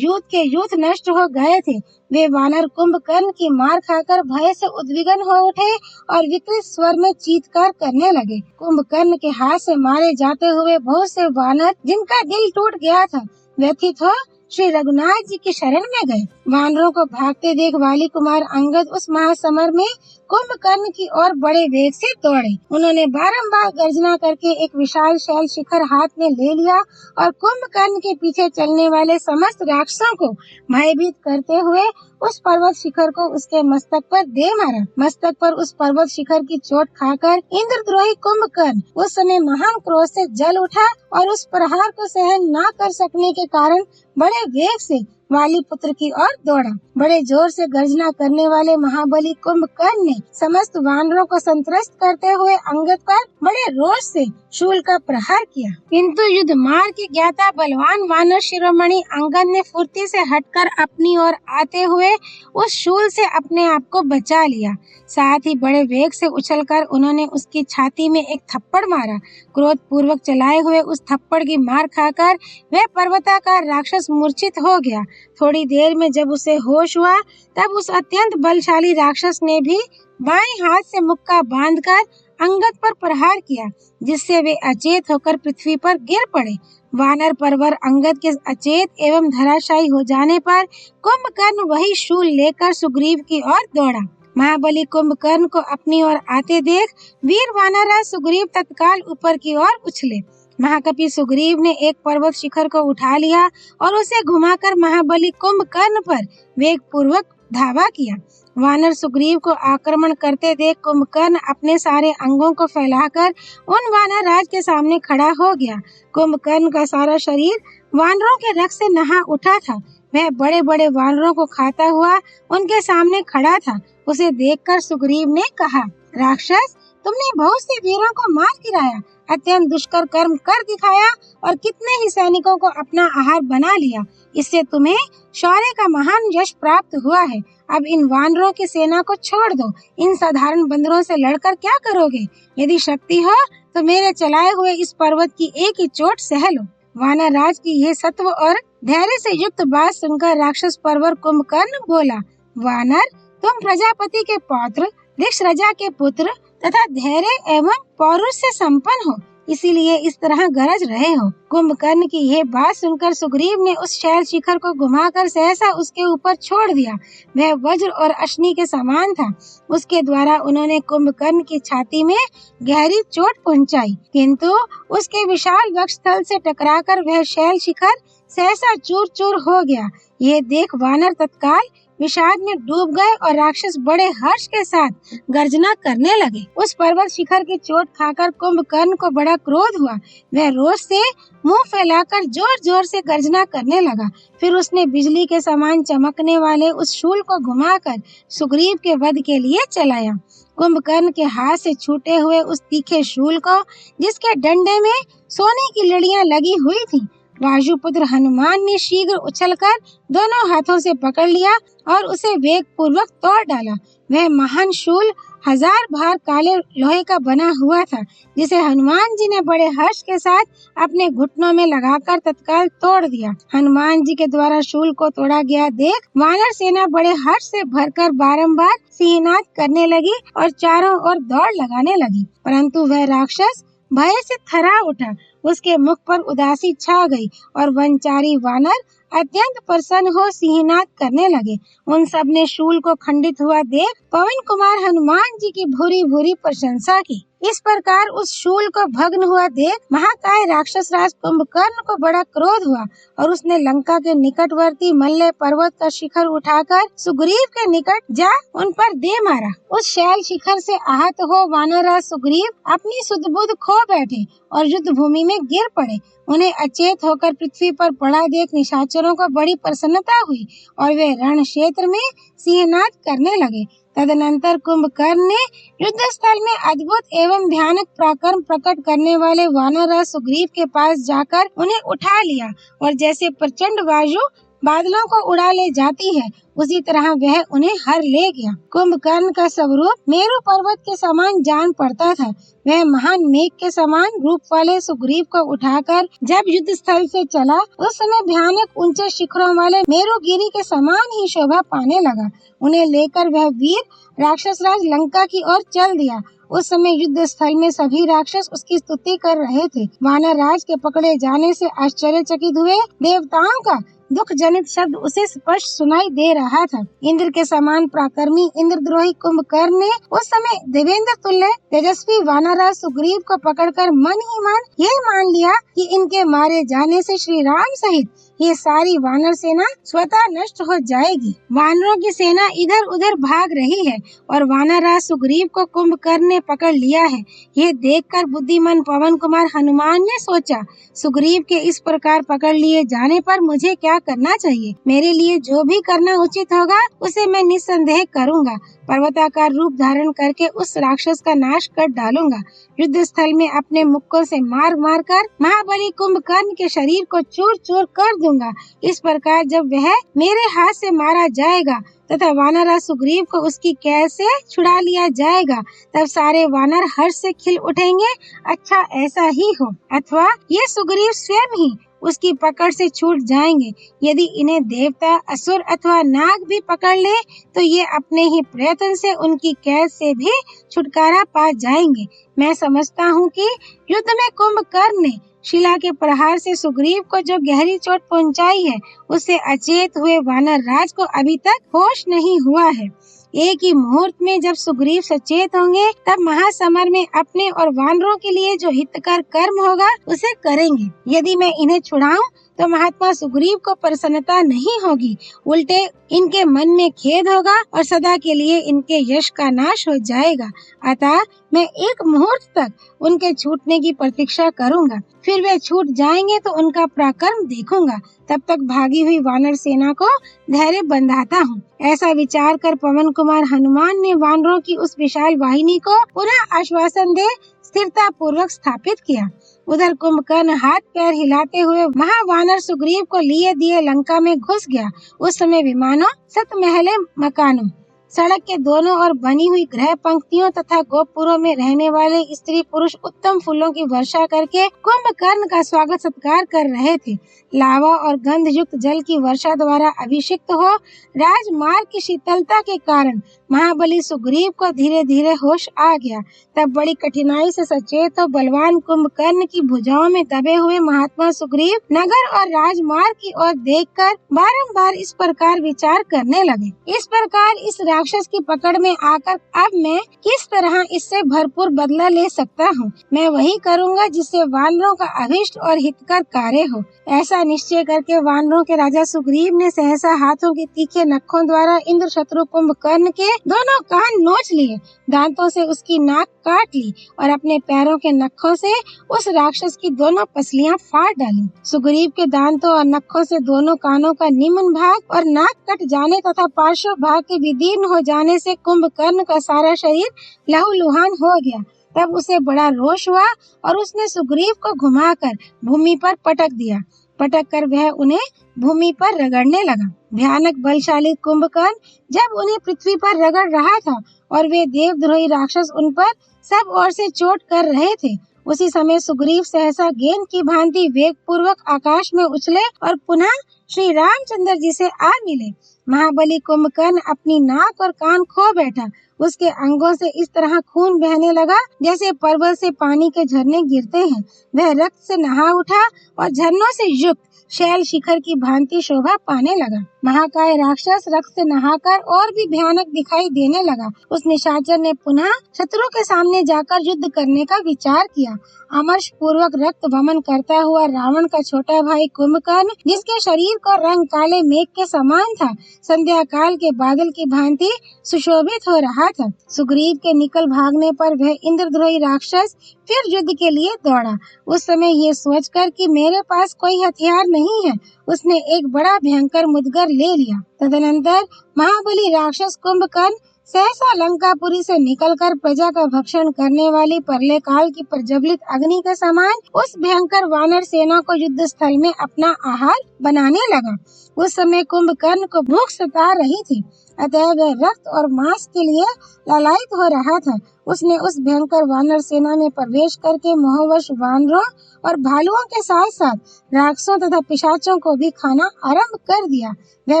यूथ नष्ट हो गए थे, वे वानर कुंभकर्ण की मार खाकर भय से उद्विग्न हो उठे और विकृत स्वर में चीत्कार करने लगे। कुंभकर्ण के हाथ से मारे जाते हुए बहुत से वानर जिनका दिल टूट गया था, व्यथित हो श्री रघुनाथ जी की शरण में गए। वानरों को भागते देख वाली कुमार अंगद उस महासमर में कुंभकर्ण की ओर बड़े वेग से दौड़े। उन्होंने बारंबार गर्जना करके एक विशाल शैल शिखर हाथ में ले लिया और कुंभकर्ण के पीछे चलने वाले समस्त राक्षसों को भयभीत करते हुए उस पर्वत शिखर को उसके मस्तक पर दे मारा। मस्तक पर उस पर्वत शिखर की चोट खाकर इंद्रद्रोही कुंभकर्ण उस समय महान क्रोध से जल उठा और उस प्रहार को सहन न कर सकने के कारण बड़े वेग से वाली पुत्र की ओर दौड़ा। बड़े जोर से गर्जना करने वाले महाबली कुंभकर्ण ने समस्त वानरों को संत्रस्त करते हुए अंगद पर बड़े रोष से शूल का प्रहार किया, किंतु युद्ध मार्ग के ज्ञाता बलवान वानर शिरोमणि अंगद ने फुर्ती से हटकर अपनी ओर आते हुए उस शूल से अपने आप को बचा लिया। साथ ही बड़े वेग से उछलकर उन्होंने उसकी छाती में एक थप्पड़ मारा। क्रोध पूर्वक चलाए हुए उस थप्पड़ की मार खाकर वह पर्वताकार राक्षस मूर्छित हो गया। थोड़ी देर में जब उसे होश हुआ तब उस अत्यंत बलशाली राक्षस ने भी बाएं हाथ से मुक्का बांधकर अंगद पर प्रहार किया, जिससे वे अचेत होकर पृथ्वी पर गिर पड़े। वानर परवर अंगद के अचेत एवं धराशायी हो जाने पर कुंभकर्ण वही शूल लेकर सुग्रीव की ओर दौड़ा। महाबली कुंभकर्ण को अपनी ओर आते देख वीर वानरराज सुग्रीव तत्काल ऊपर की ओर उछले। महाकपि सुग्रीव ने एक पर्वत शिखर को उठा लिया और उसे घुमाकर महाबली कुंभकर्ण पर वेग पूर्वक धावा किया। वानर सुग्रीव को आक्रमण करते देख कुंभकर्ण अपने सारे अंगों को फैलाकर उन वानर राज के सामने खड़ा हो गया। कुंभकर्ण का सारा शरीर वानरों के रक्त से नहा उठा था। वह बड़े बड़े वानरों को खाता हुआ उनके सामने खड़ा था। उसे देखकर सुग्रीव ने कहा, राक्षस, तुमने बहुत से वीरों को मार गिराया, अत्यंत दुष्कर कर्म कर दिखाया और कितने ही सैनिकों को अपना आहार बना लिया। इससे तुम्हें शौर्य का महान यश प्राप्त हुआ है। अब इन वानरों की सेना को छोड़ दो। इन साधारण बंदरों से लड़कर क्या करोगे? यदि शक्ति हो तो मेरे चलाए हुए इस पर्वत की एक ही चोट सह लो। वानर राज की यह सत्व और धैर्य से युक्त बात सुनकर राक्षस परवर कुंभकर्ण बोला, वानर, तुम प्रजापति के पौत्र, वृक्ष राजा के पुत्र तथा धैर्य एवं पौरुष से संपन्न हो, इसीलिए इस तरह गरज रहे हो। कुंभकर्ण की यह बात सुनकर सुग्रीव ने उस शैल शिखर को घुमाकर सहसा उसके ऊपर छोड़ दिया। वह वज्र और अश्नि के समान था। उसके द्वारा उन्होंने कुंभकर्ण की छाती में गहरी चोट पहुंचाई, किंतु उसके विशाल वक्षस्थल से टकराकर वह शैल शिखर सहसा चूर चूर हो गया। ये देख वानर तत्काल विषाद में डूब गए और राक्षस बड़े हर्ष के साथ गर्जना करने लगे। उस पर्वत शिखर की चोट खाकर कुंभकर्ण को बड़ा क्रोध हुआ। वह रोष से मुंह फैलाकर जोर जोर से गर्जना करने लगा। फिर उसने बिजली के समान चमकने वाले उस शूल को घुमाकर सुग्रीव के वध के लिए चलाया। कुंभकर्ण के हाथ से छूटे हुए उस तीखे शूल को, जिसके डंडे में सोने की लड़ियां लगी हुई थी, वायुपुत्र हनुमान ने शीघ्र उछलकर दोनों हाथों से पकड़ लिया और उसे वेग पूर्वक तोड़ डाला। वह महान शूल 1000 भार काले लोहे का बना हुआ था, जिसे हनुमान जी ने बड़े हर्ष के साथ अपने घुटनों में लगाकर तत्काल तोड़ दिया। हनुमान जी के द्वारा शूल को तोड़ा गया देख वानर सेना बड़े हर्ष से भरकर बारंबार सिंहनाद करने लगी और चारों ओर दौड़ लगाने लगी, परंतु वह राक्षस भय से थर्रा उठा। उसके मुख पर उदासी छा गई और वनचारी वानर अत्यंत प्रसन्न हो सिंहनाद करने लगे। उन सब ने शूल को खंडित हुआ देख पवन कुमार हनुमान जी की भूरी भूरी प्रशंसा की। इस प्रकार उस शूल को भग्न हुआ देख महाकाय राक्षस राज कुंभकर्ण को बड़ा क्रोध हुआ और उसने लंका के निकटवर्ती मल्ले पर्वत का शिखर उठाकर सुग्रीव के निकट जा उन पर दे मारा। उस शैल शिखर से आहत हो वानरराज सुग्रीव अपनी सुध-बुध खो बैठे और युद्ध भूमि में गिर पड़े। उन्हें अचेत होकर पृथ्वी पर पड़ा देख निशाचरों को बड़ी प्रसन्नता हुई और वे रण क्षेत्र में सिंहनाद करने लगे। तदनंतर कुंभकर्ण ने युद्ध स्थल में अद्भुत एवं भयानक पराक्रम प्रकट करने वाले वानरराज सुग्रीव के पास जाकर उन्हें उठा लिया और जैसे प्रचंड वायु बादलों को उड़ा ले जाती है, उसी तरह वह उन्हें हर ले गया। कुंभकर्ण का स्वरूप मेरु पर्वत के समान जान पड़ता था। वह महान मेघ के समान रूप वाले सुग्रीव को उठाकर जब युद्ध स्थल से चला, उस समय भयानक ऊंचे शिखरों वाले मेरुगिरी के समान ही शोभा पाने लगा। उन्हें लेकर वह वीर राक्षस राज लंका की ओर चल दिया। उस समय युद्ध स्थल में सभी राक्षस उसकी स्तुति कर रहे थे। वानर राज के पकड़े जाने से आश्चर्यचकित हुए देवताओं का दुख जनित शब्द उसे स्पष्ट सुनाई दे रहा था। इंद्र के समान पराक्रमी इंद्रद्रोही कुंभकर्ण ने उस समय देवेंद्र तुल्य तेजस्वी वानरराज सुग्रीव को पकड़कर मन ही मन यह मान लिया कि इनके मारे जाने से श्री राम सहित ये सारी वानर सेना स्वतः नष्ट हो जाएगी। वानरों की सेना इधर उधर भाग रही है और वानरराज सुग्रीव को कुंभकर्ण ने पकड़ लिया है। ये देखकर बुद्धिमान पवन कुमार हनुमान ने सोचा, सुग्रीव के इस प्रकार पकड़ लिए जाने पर मुझे क्या करना चाहिए। मेरे लिए जो भी करना उचित होगा उसे मैं निस्संदेह करूँगा। पर्वताकार रूप धारण करके उस राक्षस का नाश कर डालूंगा। युद्ध स्थल में अपने मुक्कों से मार मार कर महाबली कुंभकर्ण के शरीर को चूर चूर कर दूंगा। इस प्रकार जब वह मेरे हाथ से मारा जाएगा तथा वानरराज सुग्रीव को उसकी कैद से छुड़ा लिया जाएगा, तब सारे वानर हर्ष से खिल उठेंगे। अच्छा ऐसा ही हो, अथवा ये सुग्रीव स्वयं ही उसकी पकड़ से छूट जाएंगे। यदि इन्हें देवता, असुर अथवा नाग भी पकड़ ले तो ये अपने ही प्रयत्न से उनकी कैद से भी छुटकारा पा जाएंगे। मैं समझता हूँ कि युद्ध में कुंभकर्ण ने शिला के प्रहार से सुग्रीव को जो गहरी चोट पहुंचाई है, उससे अचेत हुए वानर राज को अभी तक होश नहीं हुआ है। एक ही मुहूर्त में जब सुग्रीव सचेत होंगे, तब महासमर में अपने और वानरों के लिए जो हितकर कर्म होगा उसे करेंगे। यदि मैं इन्हें छुड़ाऊं तो महात्मा सुग्रीव को प्रसन्नता नहीं होगी, उल्टे इनके मन में खेद होगा और सदा के लिए इनके यश का नाश हो जाएगा। अतः मैं एक मुहूर्त तक उनके छूटने की प्रतीक्षा करूंगा, फिर वे छूट जाएंगे तो उनका पराक्रम देखूंगा। तब तक भागी हुई वानर सेना को धैर्य बंधाता हूँ। ऐसा विचार कर पवन कुमार हनुमान ने वानरों की उस विशाल वाहिनी को पुनः आश्वासन दे स्थिरता पूर्वक स्थापित किया। उधर कुंभकर्ण हाथ पैर हिलाते हुए महावानर सुग्रीव को लिए दिए लंका में घुस गया। उस समय विमानों, सतमहले मकानों, सड़क के दोनों ओर बनी हुई गृह पंक्तियों तथा गोपुरों में रहने वाले स्त्री पुरुष उत्तम फूलों की वर्षा करके कुंभकर्ण का स्वागत सत्कार कर रहे थे। लावा और गंध युक्त जल की वर्षा द्वारा अभिषिक्त हो राजमार्ग की शीतलता के कारण महाबली सुग्रीव को धीरे धीरे होश आ गया। तब बड़ी कठिनाई से सचेत हो बलवान कुंभकर्ण की भुजाओं में दबे हुए महात्मा सुग्रीव नगर और राजमार्ग की ओर देखकर बारंबार इस प्रकार विचार करने लगे। इस प्रकार इस राक्षस की पकड़ में आकर अब मैं किस तरह इससे भरपूर बदला ले सकता हूँ। मैं वही करूँगा जिससे वानरों का अभिष्ट और हितकर कार्य हो। ऐसा निश्चय करके वानरों के राजा सुग्रीव ने सहसा हाथों के तीखे नखों द्वारा इंद्र शत्रु कुंभकर्ण के दोनों कान नोच लिए, दांतों से उसकी नाक काट ली और अपने पैरों के नखों से उस राक्षस की दोनों पसलियां फाड़ डाली। सुग्रीव के दांतों और नखों से दोनों कानों का निम्न भाग और नाक कट जाने तथा पार्श्व भाग के विदीर्ण हो जाने से कुंभकर्ण का सारा शरीर लहूलुहान हो गया। तब उसे बड़ा रोष हुआ और उसने सुग्रीव को घुमाकर भूमि पर पटक दिया। पटक कर वह उन्हें भूमि पर रगड़ने लगा। भयानक बलशाली कुंभकर्ण जब उन्हें पृथ्वी पर रगड़ रहा था और वे देवद्रोही राक्षस उन पर सब ओर से चोट कर रहे थे, उसी समय सुग्रीव सहसा गेंद की भांति वेग पूर्वक आकाश में उछले और पुनः श्री रामचंद्र जी से आ मिले। महाबली कुंभकर्ण अपनी नाक और कान खो बैठा। उसके अंगों से इस तरह खून बहने लगा जैसे पर्वत से पानी के झरने गिरते हैं। वह रक्त से नहा उठा और झरनों से युक्त शैल शिखर की भांति शोभा पाने लगा। महाकाय राक्षस रक्त से नहाकर और भी भयानक दिखाई देने लगा। उस निशाचर ने पुनः शत्रु के सामने जाकर युद्ध करने का विचार किया। अमर्ष पूर्वक रक्त वमन करता हुआ रावण का छोटा भाई कुंभकर्ण, जिसके शरीर का रंग काले मेघ के समान था, संध्या काल के बादल की भांति सुशोभित हो रहा था। सुग्रीव के निकल भागने पर वह इंद्रद्रोही राक्षस फिर युद्ध के लिए दौड़ा। उस समय ये सोचकर कि मेरे पास कोई हथियार नहीं है, उसने एक बड़ा भयंकर मुदगर ले लिया। तदनंतर महाबली राक्षस कुंभकर्ण सहसा लंकापुरी से निकलकर प्रजा का भक्षण करने वाली परले काल की प्रज्वलित अग्नि के समान उस भयंकर वानर सेना को युद्ध स्थल में अपना आहार बनाने लगा। उस समय कुंभकर्ण को भूख सता रही थी, अतः वह रक्त और मांस के लिए लालायित हो रहा था। उसने उस भयंकर वानर सेना में प्रवेश करके मोहवश वानरों और भालुओं के साथ साथ राक्षसों तथा पिशाचों को भी खाना आरंभ कर दिया। वह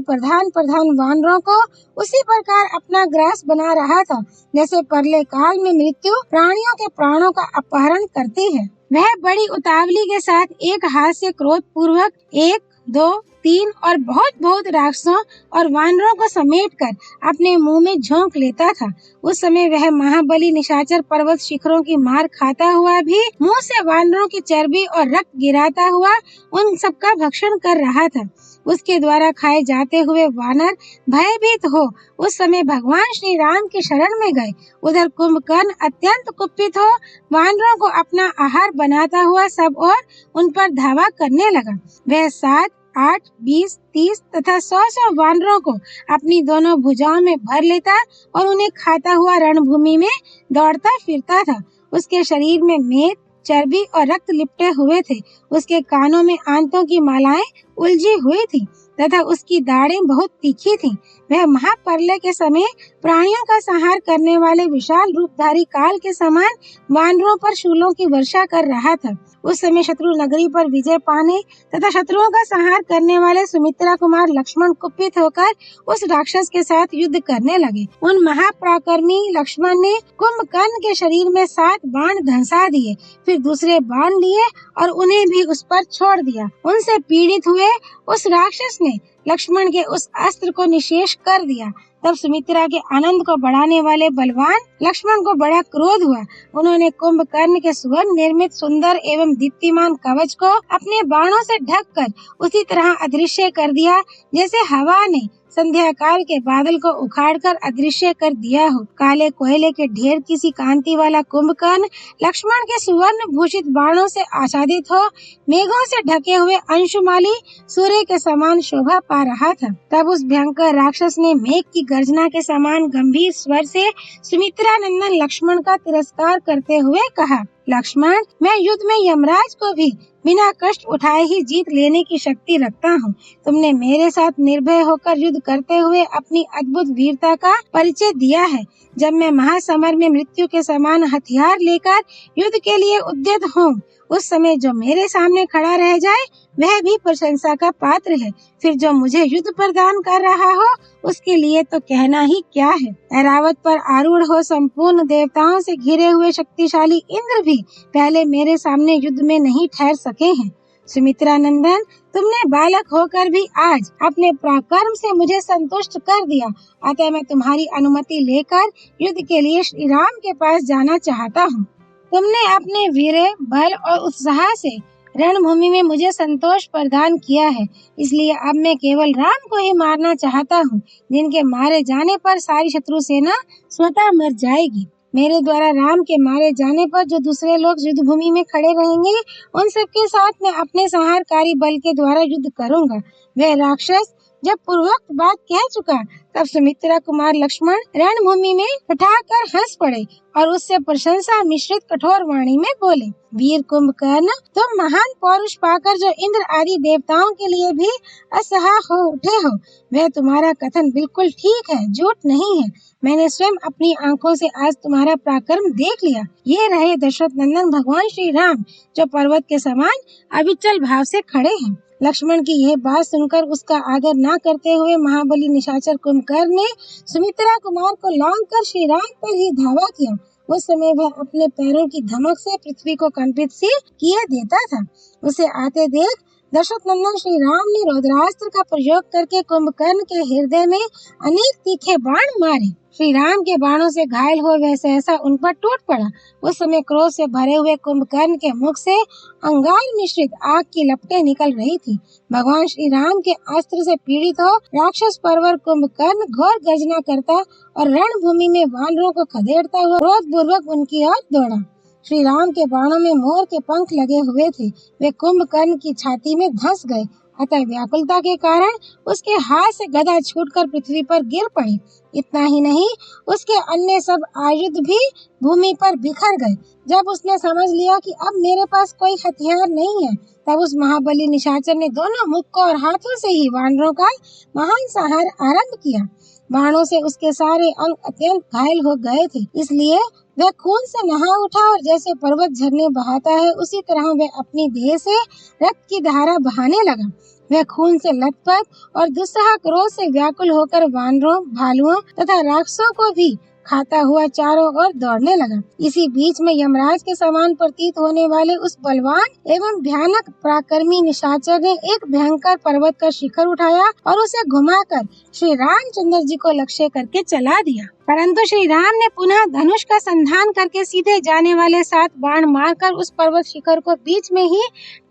प्रधान वानरों को उसी प्रकार अपना ग्रास बना रहा था जैसे परले काल में मृत्यु प्राणियों के प्राणों का अपहरण करती है। वह बड़ी उतावली के साथ एक हाथ से क्रोध पूर्वक एक 2, 3 और बहुत बहुत राक्षसों और वानरों को समेटकर अपने मुंह में झोंक लेता था। उस समय वह महाबली निशाचर पर्वत शिखरों की मार खाता हुआ भी मुंह से वानरों की चर्बी और रक्त गिराता हुआ उन सबका भक्षण कर रहा था। उसके द्वारा खाए जाते हुए वानर भयभीत हो उस समय भगवान श्री राम की शरण में गए। उधर कुंभकर्ण अत्यंत कुपित हो वानरों को अपना आहार बनाता हुआ सब और उन पर धावा करने लगा। वह 7, 8, 20, 30 तथा 100 वानरों को अपनी दोनों भुजाओं में भर लेता और उन्हें खाता हुआ रणभूमि में दौड़ता फिरता था। उसके शरीर में मेद, चर्बी और रक्त लिपटे हुए थे। उसके कानों में आंतों की मालाएं उलझी हुई थी तथा उसकी दाढ़ें बहुत तीखी थीं। वह महाप्रलय के समय प्राणियों का संहार करने वाले विशाल रूपधारी काल के समान वानरों पर शूलों की वर्षा कर रहा था। उस समय शत्रु नगरी पर विजय पाने तथा शत्रुओं का संहार करने वाले सुमित्रा कुमार लक्ष्मण कुपित होकर उस राक्षस के साथ युद्ध करने लगे। उन महापराक्रमी लक्ष्मण ने कुंभकर्ण के शरीर में 7 बाण धंसा दिए, फिर दूसरे बाण लिए और उन्हें भी उस पर छोड़ दिया। उनसे पीड़ित हुए उस राक्षस ने लक्ष्मण के उस अस्त्र को निशेष कर दिया। तब सुमित्रा के आनंद को बढ़ाने वाले बलवान लक्ष्मण को बड़ा क्रोध हुआ। उन्होंने कुंभकर्ण के स्वर्ण निर्मित सुंदर एवं दीप्तिमान कवच को अपने बाणों से ढककर उसी तरह अदृश्य कर दिया जैसे हवा ने संध्या काल के बादल को उखाड़कर अदृश्य कर दिया हो। काले कोयले के ढेर किसी कांति वाला कुंभकर्ण लक्ष्मण के सुवर्ण भूषित बाणों से आच्छादित हो मेघों से ढके हुए अंशुमाली सूर्य के समान शोभा पा रहा था। तब उस भयंकर राक्षस ने मेघ की गर्जना के समान गंभीर स्वर से सुमित्रा नंदन लक्ष्मण का तिरस्कार करते हुए कहा, लक्ष्मण, मैं युद्ध में यमराज को भी बिना कष्ट उठाए ही जीत लेने की शक्ति रखता हूँ। तुमने मेरे साथ निर्भय होकर युद्ध करते हुए अपनी अद्भुत वीरता का परिचय दिया है। जब मैं महासमर में मृत्यु के समान हथियार लेकर युद्ध के लिए उद्यत हूँ, उस समय जो मेरे सामने खड़ा रह जाए वह भी प्रशंसा का पात्र है। फिर जो मुझे युद्ध प्रदान कर रहा हो उसके लिए तो कहना ही क्या है। ऐरावत पर आरूढ़ हो संपूर्ण देवताओं से घिरे हुए शक्तिशाली इंद्र भी पहले मेरे सामने युद्ध में नहीं ठहर सके हैं। सुमित्रा नंदन, तुमने बालक होकर भी आज अपने पराक्रम से मुझे संतुष्ट कर दिया, अतः मैं तुम्हारी अनुमति लेकर युद्ध के लिए श्री राम के पास जाना चाहता हूँ। तुमने अपने वीर्य, बल और उत्साह से रणभूमि में मुझे संतोष प्रदान किया है, इसलिए अब मैं केवल राम को ही मारना चाहता हूँ, जिनके मारे जाने पर सारी शत्रु सेना स्वतः मर जाएगी। मेरे द्वारा राम के मारे जाने पर जो दूसरे लोग युद्ध भूमि में खड़े रहेंगे, उन सबके साथ मैं अपने संहारकारी बल के द्वारा युद्ध करूंगा। वह राक्षस जब पूर्वोक्त बात कह चुका, तब सुमित्रा कुमार लक्ष्मण रणभूमि में ठठाकर हंस पड़े और उससे प्रशंसा मिश्रित कठोर वाणी में बोले, वीर कुंभकर्ण, तुम महान पौरुष पाकर जो इंद्र आदि देवताओं के लिए भी असहाय हो उठे हो, वह तुम्हारा कथन बिल्कुल ठीक है, झूठ नहीं है। मैंने स्वयं अपनी आंखों से आज तुम्हारा पराक्रम देख लिया। ये रहे दशरथ नंदन भगवान श्री राम, जो पर्वत के समान अविचल भाव से खड़े हैं। लक्ष्मण की यह बात सुनकर उसका आदर न करते हुए महाबली निशाचर कुंभकर्ण ने सुमित्रा कुमार को लांघकर श्री राम पर ही धावा किया। उस समय वह अपने पैरों की धमक से पृथ्वी को कंपित सी किए देता था। उसे आते देख दशरथ नंदन श्री राम ने रौद्रास्त्र का प्रयोग करके कुंभकर्ण के हृदय में अनेक तीखे बाण मारे। श्री राम के बाणों से घायल हो वह सहसा उन पर टूट पड़ा। उस समय क्रोध से भरे हुए कुंभकर्ण के मुख से अंगार मिश्रित आग की लपटें निकल रही थी। भगवान श्री राम के अस्त्र से पीड़ित हो राक्षस परवर कुंभकर्ण घोर गर्जना करता और रणभूमि में वानरों को खदेड़ता हुआ क्रोध पूर्वक उनकी ओर दौड़ा। श्री राम के बाणों में मोर के पंख लगे हुए थे। वे कुंभकर्ण की छाती में धंस गए, अतः व्याकुलता के कारण उसके हाथ से गदा छूटकर पृथ्वी पर गिर पड़ी। इतना ही नहीं, उसके अन्य सब आयुध भी भूमि पर बिखर गए। जब उसने समझ लिया कि अब मेरे पास कोई हथियार नहीं है, तब उस महाबली निशाचर ने दोनों मुक्कों और हाथों से ही वानरों का महान संहार आरंभ किया। बाणों से उसके सारे अंग अत्यंत घायल हो गए थे, इसलिए वह खून से नहा उठा और जैसे पर्वत झरने बहाता है, उसी तरह वह अपनी देह से रक्त की धारा बहाने लगा। वह खून से लथपथ और दुस्सह क्रोध से व्याकुल होकर वानरों, भालुओं तथा राक्षसों को भी खाता हुआ चारों ओर दौड़ने लगा। इसी बीच में यमराज के समान प्रतीत होने वाले उस बलवान एवं भयानक पराक्रमी निशाचर ने एक भयंकर पर्वत का शिखर उठाया और उसे घुमाकर श्री रामचंद्र जी को लक्ष्य करके चला दिया। परंतु श्री राम ने पुनः धनुष का संधान करके सीधे जाने वाले 7 बाण मारकर उस पर्वत शिखर को बीच में ही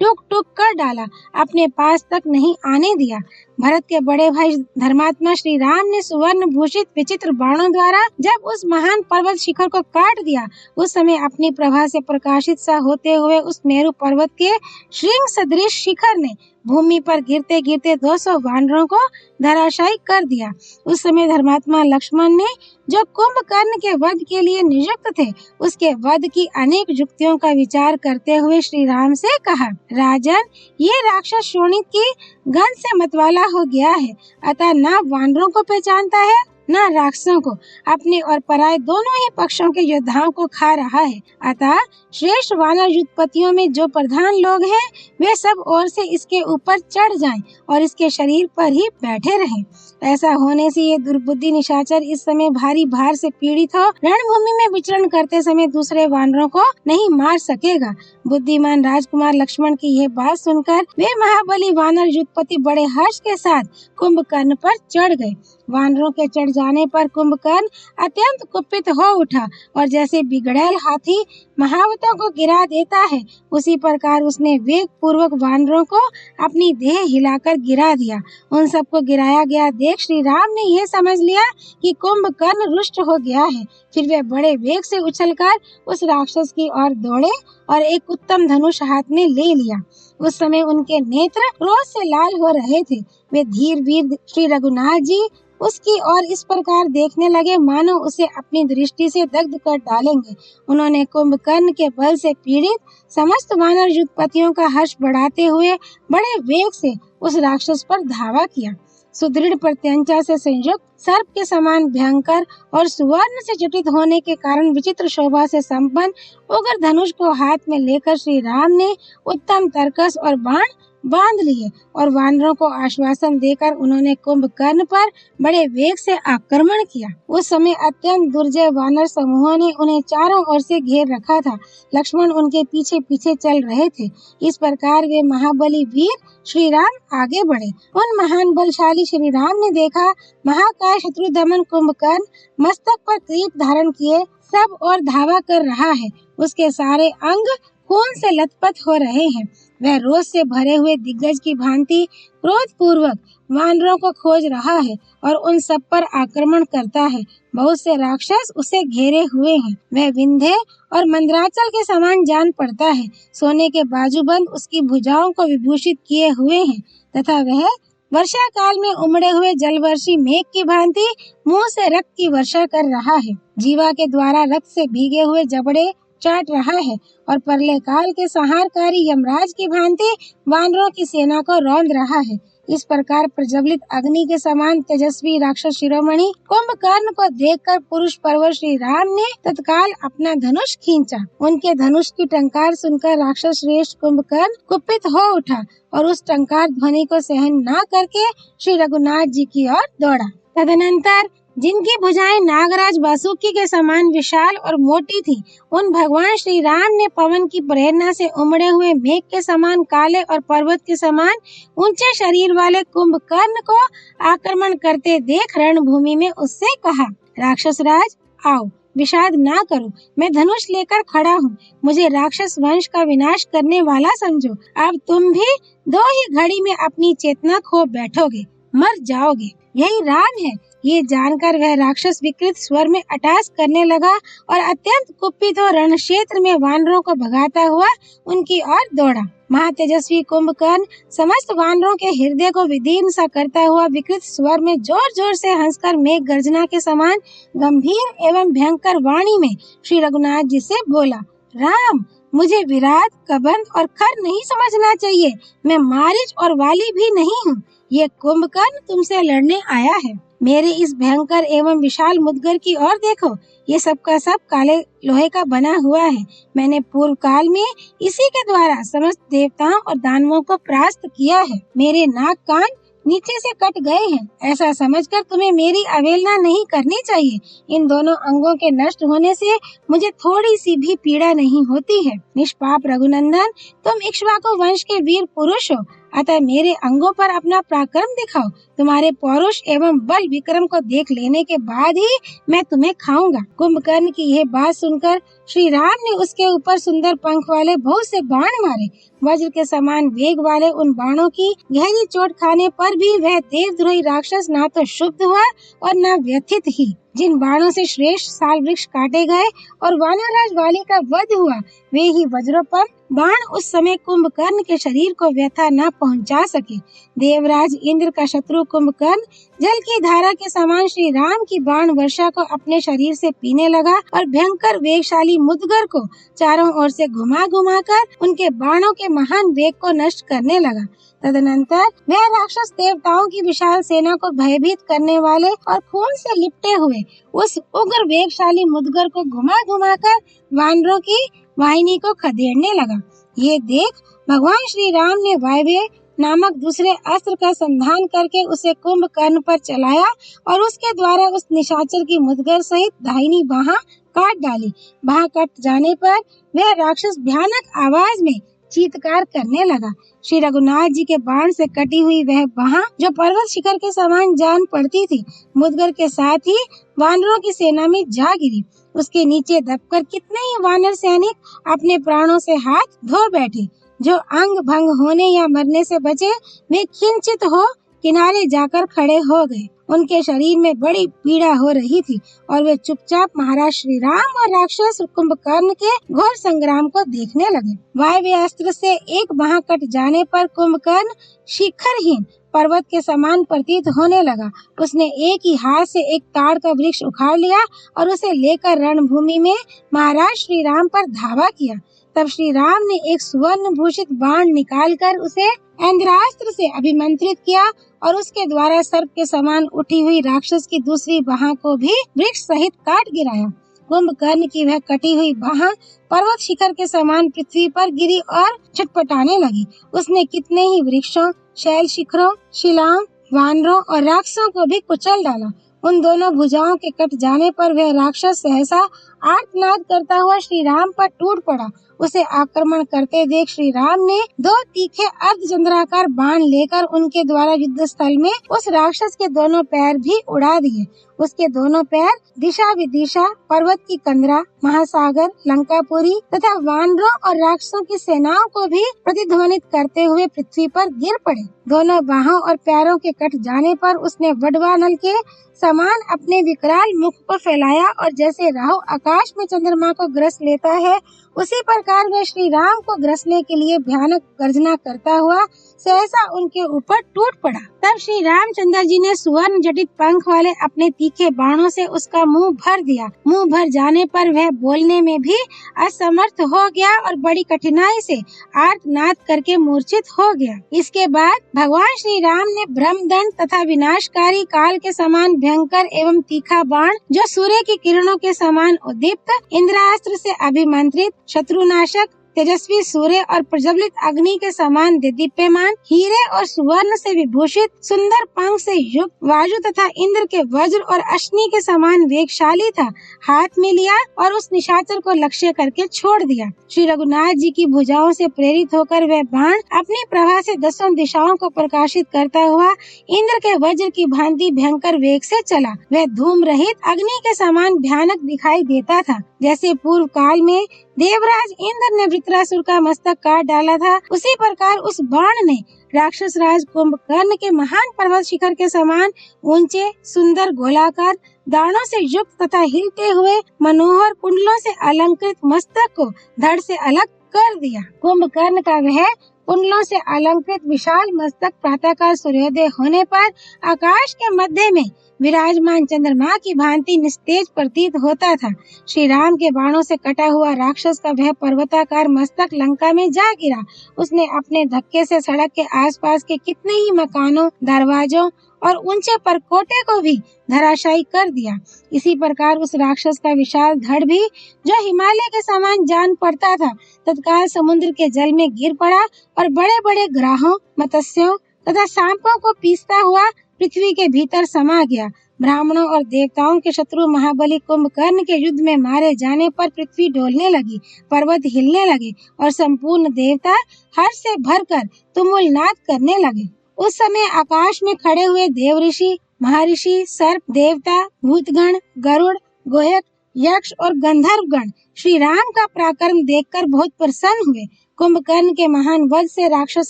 टूक टूक कर डाला, अपने पास तक नहीं आने दिया। भरत के बड़े भाई धर्मात्मा श्री राम ने सुवर्ण भूषित विचित्र बाणों द्वारा जब उस महान पर्वत शिखर को काट दिया, उस समय अपनी प्रभा से प्रकाशित सा होते हुए उस मेरु पर्वत के श्रृंग सदृश शिखर ने भूमि पर गिरते गिरते 200 वानरों को धराशायी कर दिया। उस समय धर्मात्मा लक्ष्मण ने जो कुंभकर्ण के वध के लिए नियुक्त थे, उसके वध की अनेक युक्तियों का विचार करते हुए श्री राम से कहा, राजन, ये राक्षस शोणित की गंध से मतवाला हो गया है, अतः न वानरों को पहचानता है न राक्षसों को, अपने और पराये दोनों ही पक्षों के योद्धाओं को खा रहा है। अतः श्रेष्ठ वानर युद्धपतियों में जो प्रधान लोग हैं, वे सब ओर से इसके ऊपर चढ़ जाएं और इसके शरीर पर ही बैठे रहें। ऐसा होने से ये दुर्बुद्धि निशाचर इस समय भारी भार से पीड़ित हो रणभूमि में विचरण करते समय दूसरे वानरों को नहीं मार सकेगा। बुद्धिमान राजकुमार लक्ष्मण की यह बात सुनकर वे महाबली वानर युद्धपति बड़े हर्ष के साथ कुंभकर्ण पर चढ़ गए। वानरों के चढ़ जाने पर कुंभकर्ण अत्यंत कुपित हो उठा और जैसे बिगड़ैल हाथी महावतों को गिरा देता है, उसी प्रकार उसने वेग पूर्वक वानरों को अपनी देह हिलाकर गिरा दिया। उन सबको गिराया गया देख श्री राम ने यह समझ लिया कि कुंभकर्ण रुष्ट हो गया है। फिर वे बड़े वेग से उछलकर उस राक्षस की ओर दौड़े और एक उत्तम धनुष हाथ में ले लिया। उस समय उनके नेत्र क्रोध से लाल हो रहे थे। वे धीर वीर श्री रघुनाथ जी उसकी ओर इस प्रकार देखने लगे मानो उसे अपनी दृष्टि से दग्ध कर डालेंगे। उन्होंने कुंभकर्ण के बल से पीड़ित समस्त वानर युद्धपतियों का हर्ष बढ़ाते हुए बड़े वेग से उस राक्षस पर धावा किया। सुदृढ़ प्रत्यंचा से संयुक्त सर्प के समान भयंकर और सुवर्ण से जटित होने के कारण विचित्र शोभा से संपन्न उग्र धनुष को हाथ में लेकर श्री राम ने उत्तम तरकस और बाण बांध लिए और वानरों को आश्वासन देकर उन्होंने कुंभकर्ण पर बड़े वेग से आक्रमण किया। उस समय अत्यंत दुर्जय वानर समूहों ने उन्हें चारों ओर से घेर रखा था। लक्ष्मण उनके पीछे पीछे चल रहे थे। इस प्रकार वे महाबली वीर श्री राम आगे बढ़े। उन महान बलशाली श्री राम ने देखा महाकाय शत्रु दमन कुंभकर्ण मस्तक पर किरीट धारण किए सब और धावा कर रहा है। उसके सारे अंग खून से लथपथ हो रहे हैं। वह रोष से भरे हुए दिग्गज की भांति क्रोध पूर्वक वानरों को खोज रहा है और उन सब पर आक्रमण करता है। बहुत से राक्षस उसे घेरे हुए हैं। वह विंध्य और मंदराचल के समान जान पड़ता है। सोने के बाजूबंद उसकी भुजाओं को विभूषित किए हुए हैं तथा वह वर्षा काल में उमड़े हुए जलवर्षी मेघ की भांति मुंह से रक्त की वर्षा कर रहा है। जीवा के द्वारा रक्त से भीगे हुए जबड़े चाट रहा है और प्रलय काल के संहारकारी यमराज की भांति वानरों की सेना को रौंद रहा है। इस प्रकार प्रज्वलित अग्नि के समान तेजस्वी राक्षस शिरोमणि कुंभकर्ण को देखकर पुरुष पर्वर श्री राम ने तत्काल अपना धनुष खींचा। उनके धनुष की टंकार सुनकर राक्षस श्रेष्ठ कुंभकर्ण कुपित हो उठा और उस टंकार ध्वनि को सहन न करके श्री रघुनाथ जी की ओर दौड़ा। तदनंतर जिनकी भुजाएं नागराज वासुकी के समान विशाल और मोटी थी, उन भगवान श्री राम ने पवन की प्रेरणा से उमड़े हुए मेघ के समान काले और पर्वत के समान ऊंचे शरीर वाले कुंभकर्ण को आक्रमण करते देख रणभूमि में उससे कहा, राक्षस राज आओ, विषाद ना करो, मैं धनुष लेकर खड़ा हूँ। मुझे राक्षस वंश का विनाश करने वाला समझो। अब तुम भी 2 ही घड़ी में अपनी चेतना खो बैठोगे, मर जाओगे। यही राम है। ये जानकर वह राक्षस विकृत स्वर में अट्टहास करने लगा और अत्यंत कुपित हो रण क्षेत्र में वानरों को भगाता हुआ उनकी ओर दौड़ा। महातेजस्वी कुंभकर्ण समस्त वानरों के हृदय को विदीर्ण सा करता हुआ विकृत स्वर में जोर जोर से हंसकर मेघ गर्जना के समान गंभीर एवं भयंकर वाणी में श्री रघुनाथ जी से बोला, राम, मुझे विराट, कबंध और खर नहीं समझना चाहिए। मैं मारीच और वाली भी नहीं हूँ। ये कुंभकर्ण तुमसे लड़ने आया है। मेरे इस भयंकर एवं विशाल मुद्गर की ओर देखो, ये सब का सब काले लोहे का बना हुआ है। मैंने पूर्व काल में इसी के द्वारा समस्त देवताओं और दानवों को परास्त किया है। मेरे नाक कान नीचे से कट गए हैं। ऐसा समझकर तुम्हें मेरी अवहेलना नहीं करनी चाहिए। इन दोनों अंगों के नष्ट होने से मुझे थोड़ी सी भी पीड़ा नहीं होती है। निष्पाप रघुनंदन, तुम इक्ष्वाकु वंश के वीर पुरुष हो, अतः मेरे अंगों पर अपना पराक्रम दिखाओ। तुम्हारे पौरुष एवं बल विक्रम को देख लेने के बाद ही मैं तुम्हें खाऊंगा। कुंभकर्ण की यह बात सुनकर श्री राम ने उसके ऊपर सुंदर पंख वाले बहुत से बाण मारे। वज्र के समान वेग वाले उन बाणों की गहरी चोट खाने पर भी वह देवद्रोही राक्षस ना तो क्षुब्ध हुआ और न व्यथित ही। जिन बाणों से श्रेष्ठ साल वृक्ष काटे गए और वानरराज वाली का वध हुआ, वे ही वज्रों पर बाण उस समय कुंभकर्ण के शरीर को व्यथा न पहुंचा सके। देवराज इंद्र का शत्रु कुंभकर्ण जल की धारा के समान श्री राम की बाण वर्षा को अपने शरीर से पीने लगा और भयंकर वेगशाली मुद्गर को चारों ओर से घुमा घुमा कर उनके बाणों के महान वेग को नष्ट करने लगा। तदनंतर वह राक्षस देवताओं की विशाल सेना को भयभीत करने वाले और खून से लिपटे हुए उस उग्र वेगशाली मुद्गर को घुमा घुमा कर वानरों की वाहिनी को खदेड़ने लगा। ये देख भगवान श्री राम ने वायव्य नामक दूसरे अस्त्र का संधान करके उसे कुंभकर्ण पर चलाया और उसके द्वारा उस निशाचर की मुद्गर सहित दाहिनी बाह काट डाली। बाह कट जाने पर वह राक्षस भयानक आवाज में चीत्कार करने लगा। श्री रघुनाथ जी के बाण से कटी हुई वह बाह, जो पर्वत शिखर के समान जान पड़ती थी, मुद्गर के साथ ही वानरों की सेना में जा गिरी। उसके नीचे दबकर कितने ही वानर सैनिक अपने प्राणों से हाथ धो बैठे। जो अंग भंग होने या मरने से बचे, वे किंचित हो किनारे जाकर खड़े हो गए। उनके शरीर में बड़ी पीड़ा हो रही थी और वे चुपचाप महाराज श्री राम और राक्षस कुंभकर्ण के घोर संग्राम को देखने लगे। वायव्य अस्त्र से एक बाह कट जाने पर कुंभकर्ण शिखरहीन पर्वत के समान प्रतीत होने लगा। उसने एक ही हाथ से एक ताड़ का वृक्ष उखाड़ लिया और उसे लेकर रणभूमि में महाराज श्री राम पर धावा किया। तब श्री राम ने एक सुवर्ण भूषित बाण निकालकर उसे इंद्रास्त्र से अभिमंत्रित किया और उसके द्वारा सर्प के समान उठी हुई राक्षस की दूसरी बाह को भी वृक्ष सहित काट गिराया। कुंभकर्ण की वह कटी हुई बाह पर्वत शिखर के समान पृथ्वी पर गिरी और छटपटाने लगी। उसने कितने ही वृक्षों, शैल शिखरों, शिलाओं, वानरों और राक्षसों को भी कुचल डाला। उन दोनों भुजाओं के कट जाने पर वह राक्षस सहसा आर्तनाद करता हुआ श्री राम पर टूट पड़ा। उसे आक्रमण करते देख श्री राम ने दो तीखे अर्धचंद्राकार बाण लेकर उनके द्वारा युद्ध स्थल में उस राक्षस के दोनों पैर भी उड़ा दिए। उसके दोनों पैर दिशा विदिशा, पर्वत की कंदरा, महासागर, लंकापुरी तथा वानरों और राक्षसों की सेनाओं को भी प्रतिध्वनित करते हुए पृथ्वी पर गिर पड़े। दोनों बाहों और पैरों के कट जाने पर उसने वडवानल के समान अपने विकराल मुख को फैलाया और जैसे राहु आकाश में चंद्रमा को ग्रस लेता है, उसी प्रकार वह श्री राम को ग्रसने के लिए भयानक गर्जना करता हुआ सहसा उनके ऊपर टूट पड़ा। तब श्री रामचंद्र जी ने सुवर्ण जटित पंख वाले अपने तीखे बाणों से उसका मुंह भर दिया। मुंह भर जाने पर वह बोलने में भी असमर्थ हो गया और बड़ी कठिनाई से आर्तनाद करके मूर्छित हो गया। इसके बाद भगवान श्री राम ने ब्रह्मदंड तथा विनाशकारी काल के समान भयंकर एवं तीखा बाण, जो सूर्य की किरणों के समान उद्दीप्त इंद्रास्त्र से अभिमंत्रित, शत्रुनाशक, तेजस्वी सूर्य और प्रज्वलित अग्नि के समान दीप्यमान, हीरे और सुवर्ण से विभूषित, सुंदर पंख से युक्त, वायु तथा इंद्र के वज्र और अश्नि के समान वेगशाली था, हाथ में लिया और उस निशाचर को लक्ष्य करके छोड़ दिया। श्री रघुनाथ जी की भुजाओं से प्रेरित होकर वह बाण अपनी प्रभा से दसों दिशाओं को प्रकाशित करता हुआ इंद्र के वज्र की भांति भयंकर वेग से चला। वह धूम रहित अग्नि के समान भयानक दिखाई देता था। जैसे पूर्व काल में देवराज इंद्र ने वृत्रासुर का मस्तक काट डाला था, उसी प्रकार उस बाण ने राक्षस राज कुंभकर्ण के महान पर्वत शिखर के समान ऊंचे, सुंदर, गोलाकार, दानों से युक्त तथा हिलते हुए मनोहर कुंडलों से अलंकृत मस्तक को धड़ से अलग कर दिया। कुंभकर्ण का वह कुंडलों से अलंकृत विशाल मस्तक प्रातःकाल सूर्योदय होने पर आकाश के मध्य में विराजमान चंद्रमा की भांति निस्तेज प्रतीत होता था। श्री राम के बाणों से कटा हुआ राक्षस का वह पर्वताकार मस्तक लंका में जा गिरा। उसने अपने धक्के से सड़क के आसपास के कितने ही मकानों, दरवाजों और ऊंचे परकोटे को भी धराशायी कर दिया। इसी प्रकार उस राक्षस का विशाल धड़ भी, जो हिमालय के समान जान पड़ता था, तत्काल समुद्र के जल में गिर पड़ा और बड़े बड़े ग्राहों, मत्स्यों, तथा सांपों को पीसता हुआ पृथ्वी के भीतर समा गया। ब्राह्मणों और देवताओं के शत्रु महाबली कुंभकर्ण के युद्ध में मारे जाने पर पृथ्वी डोलने लगी, पर्वत हिलने लगे और संपूर्ण देवता हर्ष से भरकर तुमुल नाद करने लगे। उस समय आकाश में खड़े हुए देव ऋषि, महर्षि, सर्प, देवता, भूतगण, गरुड़, गोहक, यक्ष और गंधर्वगण श्री राम का पराक्रम देखकर बहुत प्रसन्न हुए। कुंभकर्ण के महान वध से राक्षस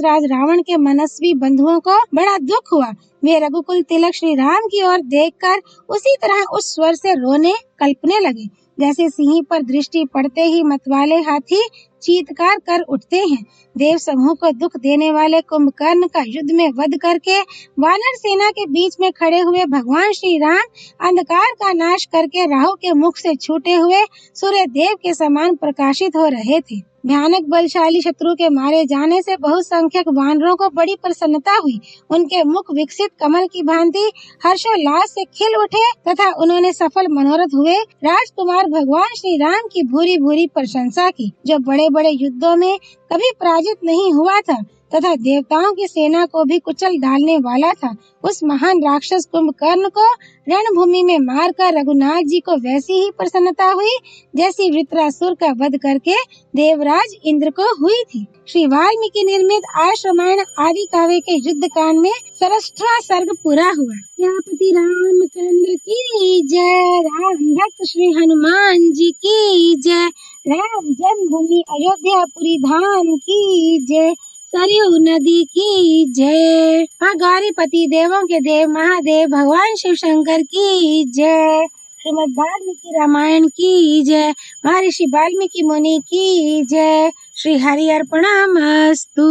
राज रावण के मनस्वी बंधुओं को बड़ा दुख हुआ। वे रघुकुल तिलक श्री राम की ओर देखकर उसी तरह उस स्वर से रोने कल्पने लगे जैसे सिंह पर दृष्टि पड़ते ही मतवाले हाथी चीत्कार कर उठते हैं। देव समूह को दुख देने वाले कुंभकर्ण का युद्ध में वध करके वानर सेना के बीच में खड़े हुए भगवान श्री राम अंधकार का नाश करके राहु के मुख से छूटे हुए सूर्य देव के समान प्रकाशित हो रहे थे। भयानक बलशाली शत्रु के मारे जाने से बहुसंख्यक वानरों को बड़ी प्रसन्नता हुई। उनके मुख विकसित कमल की भांति हर्षोल्लास से खिल उठे तथा उन्होंने सफल मनोरथ हुए राजकुमार भगवान श्री राम की भूरी भूरी प्रशंसा की, जो बड़े बड़े युद्धों में कभी पराजित नहीं हुआ था तथा देवताओं की सेना को भी कुचल डालने वाला था। उस महान राक्षस कुंभकर्ण को रणभूमि में मारकर रघुनाथ जी को वैसी ही प्रसन्नता हुई जैसी वृत्रासुर का वध करके देवराज इंद्र को हुई थी। श्री वाल्मीकि निर्मित आर्ष रामायण आदि काव्य के युद्ध कांड में 67वां सर्ग पूरा हुआ। सियापति रामचंद्र की जय। राम भक्त श्री हनुमान जी की जय। राम जन्मभूमि अयोध्यापुरी धाम की जय। सरयू नदी की जय। गौरीपति देवों के देव महादेव भगवान शिव शंकर की जय। श्रीमद् वाल्मीकि रामायण की जय। महर्षि वाल्मीकि मुनि की जय। श्री हरि अर्पणमस्तु।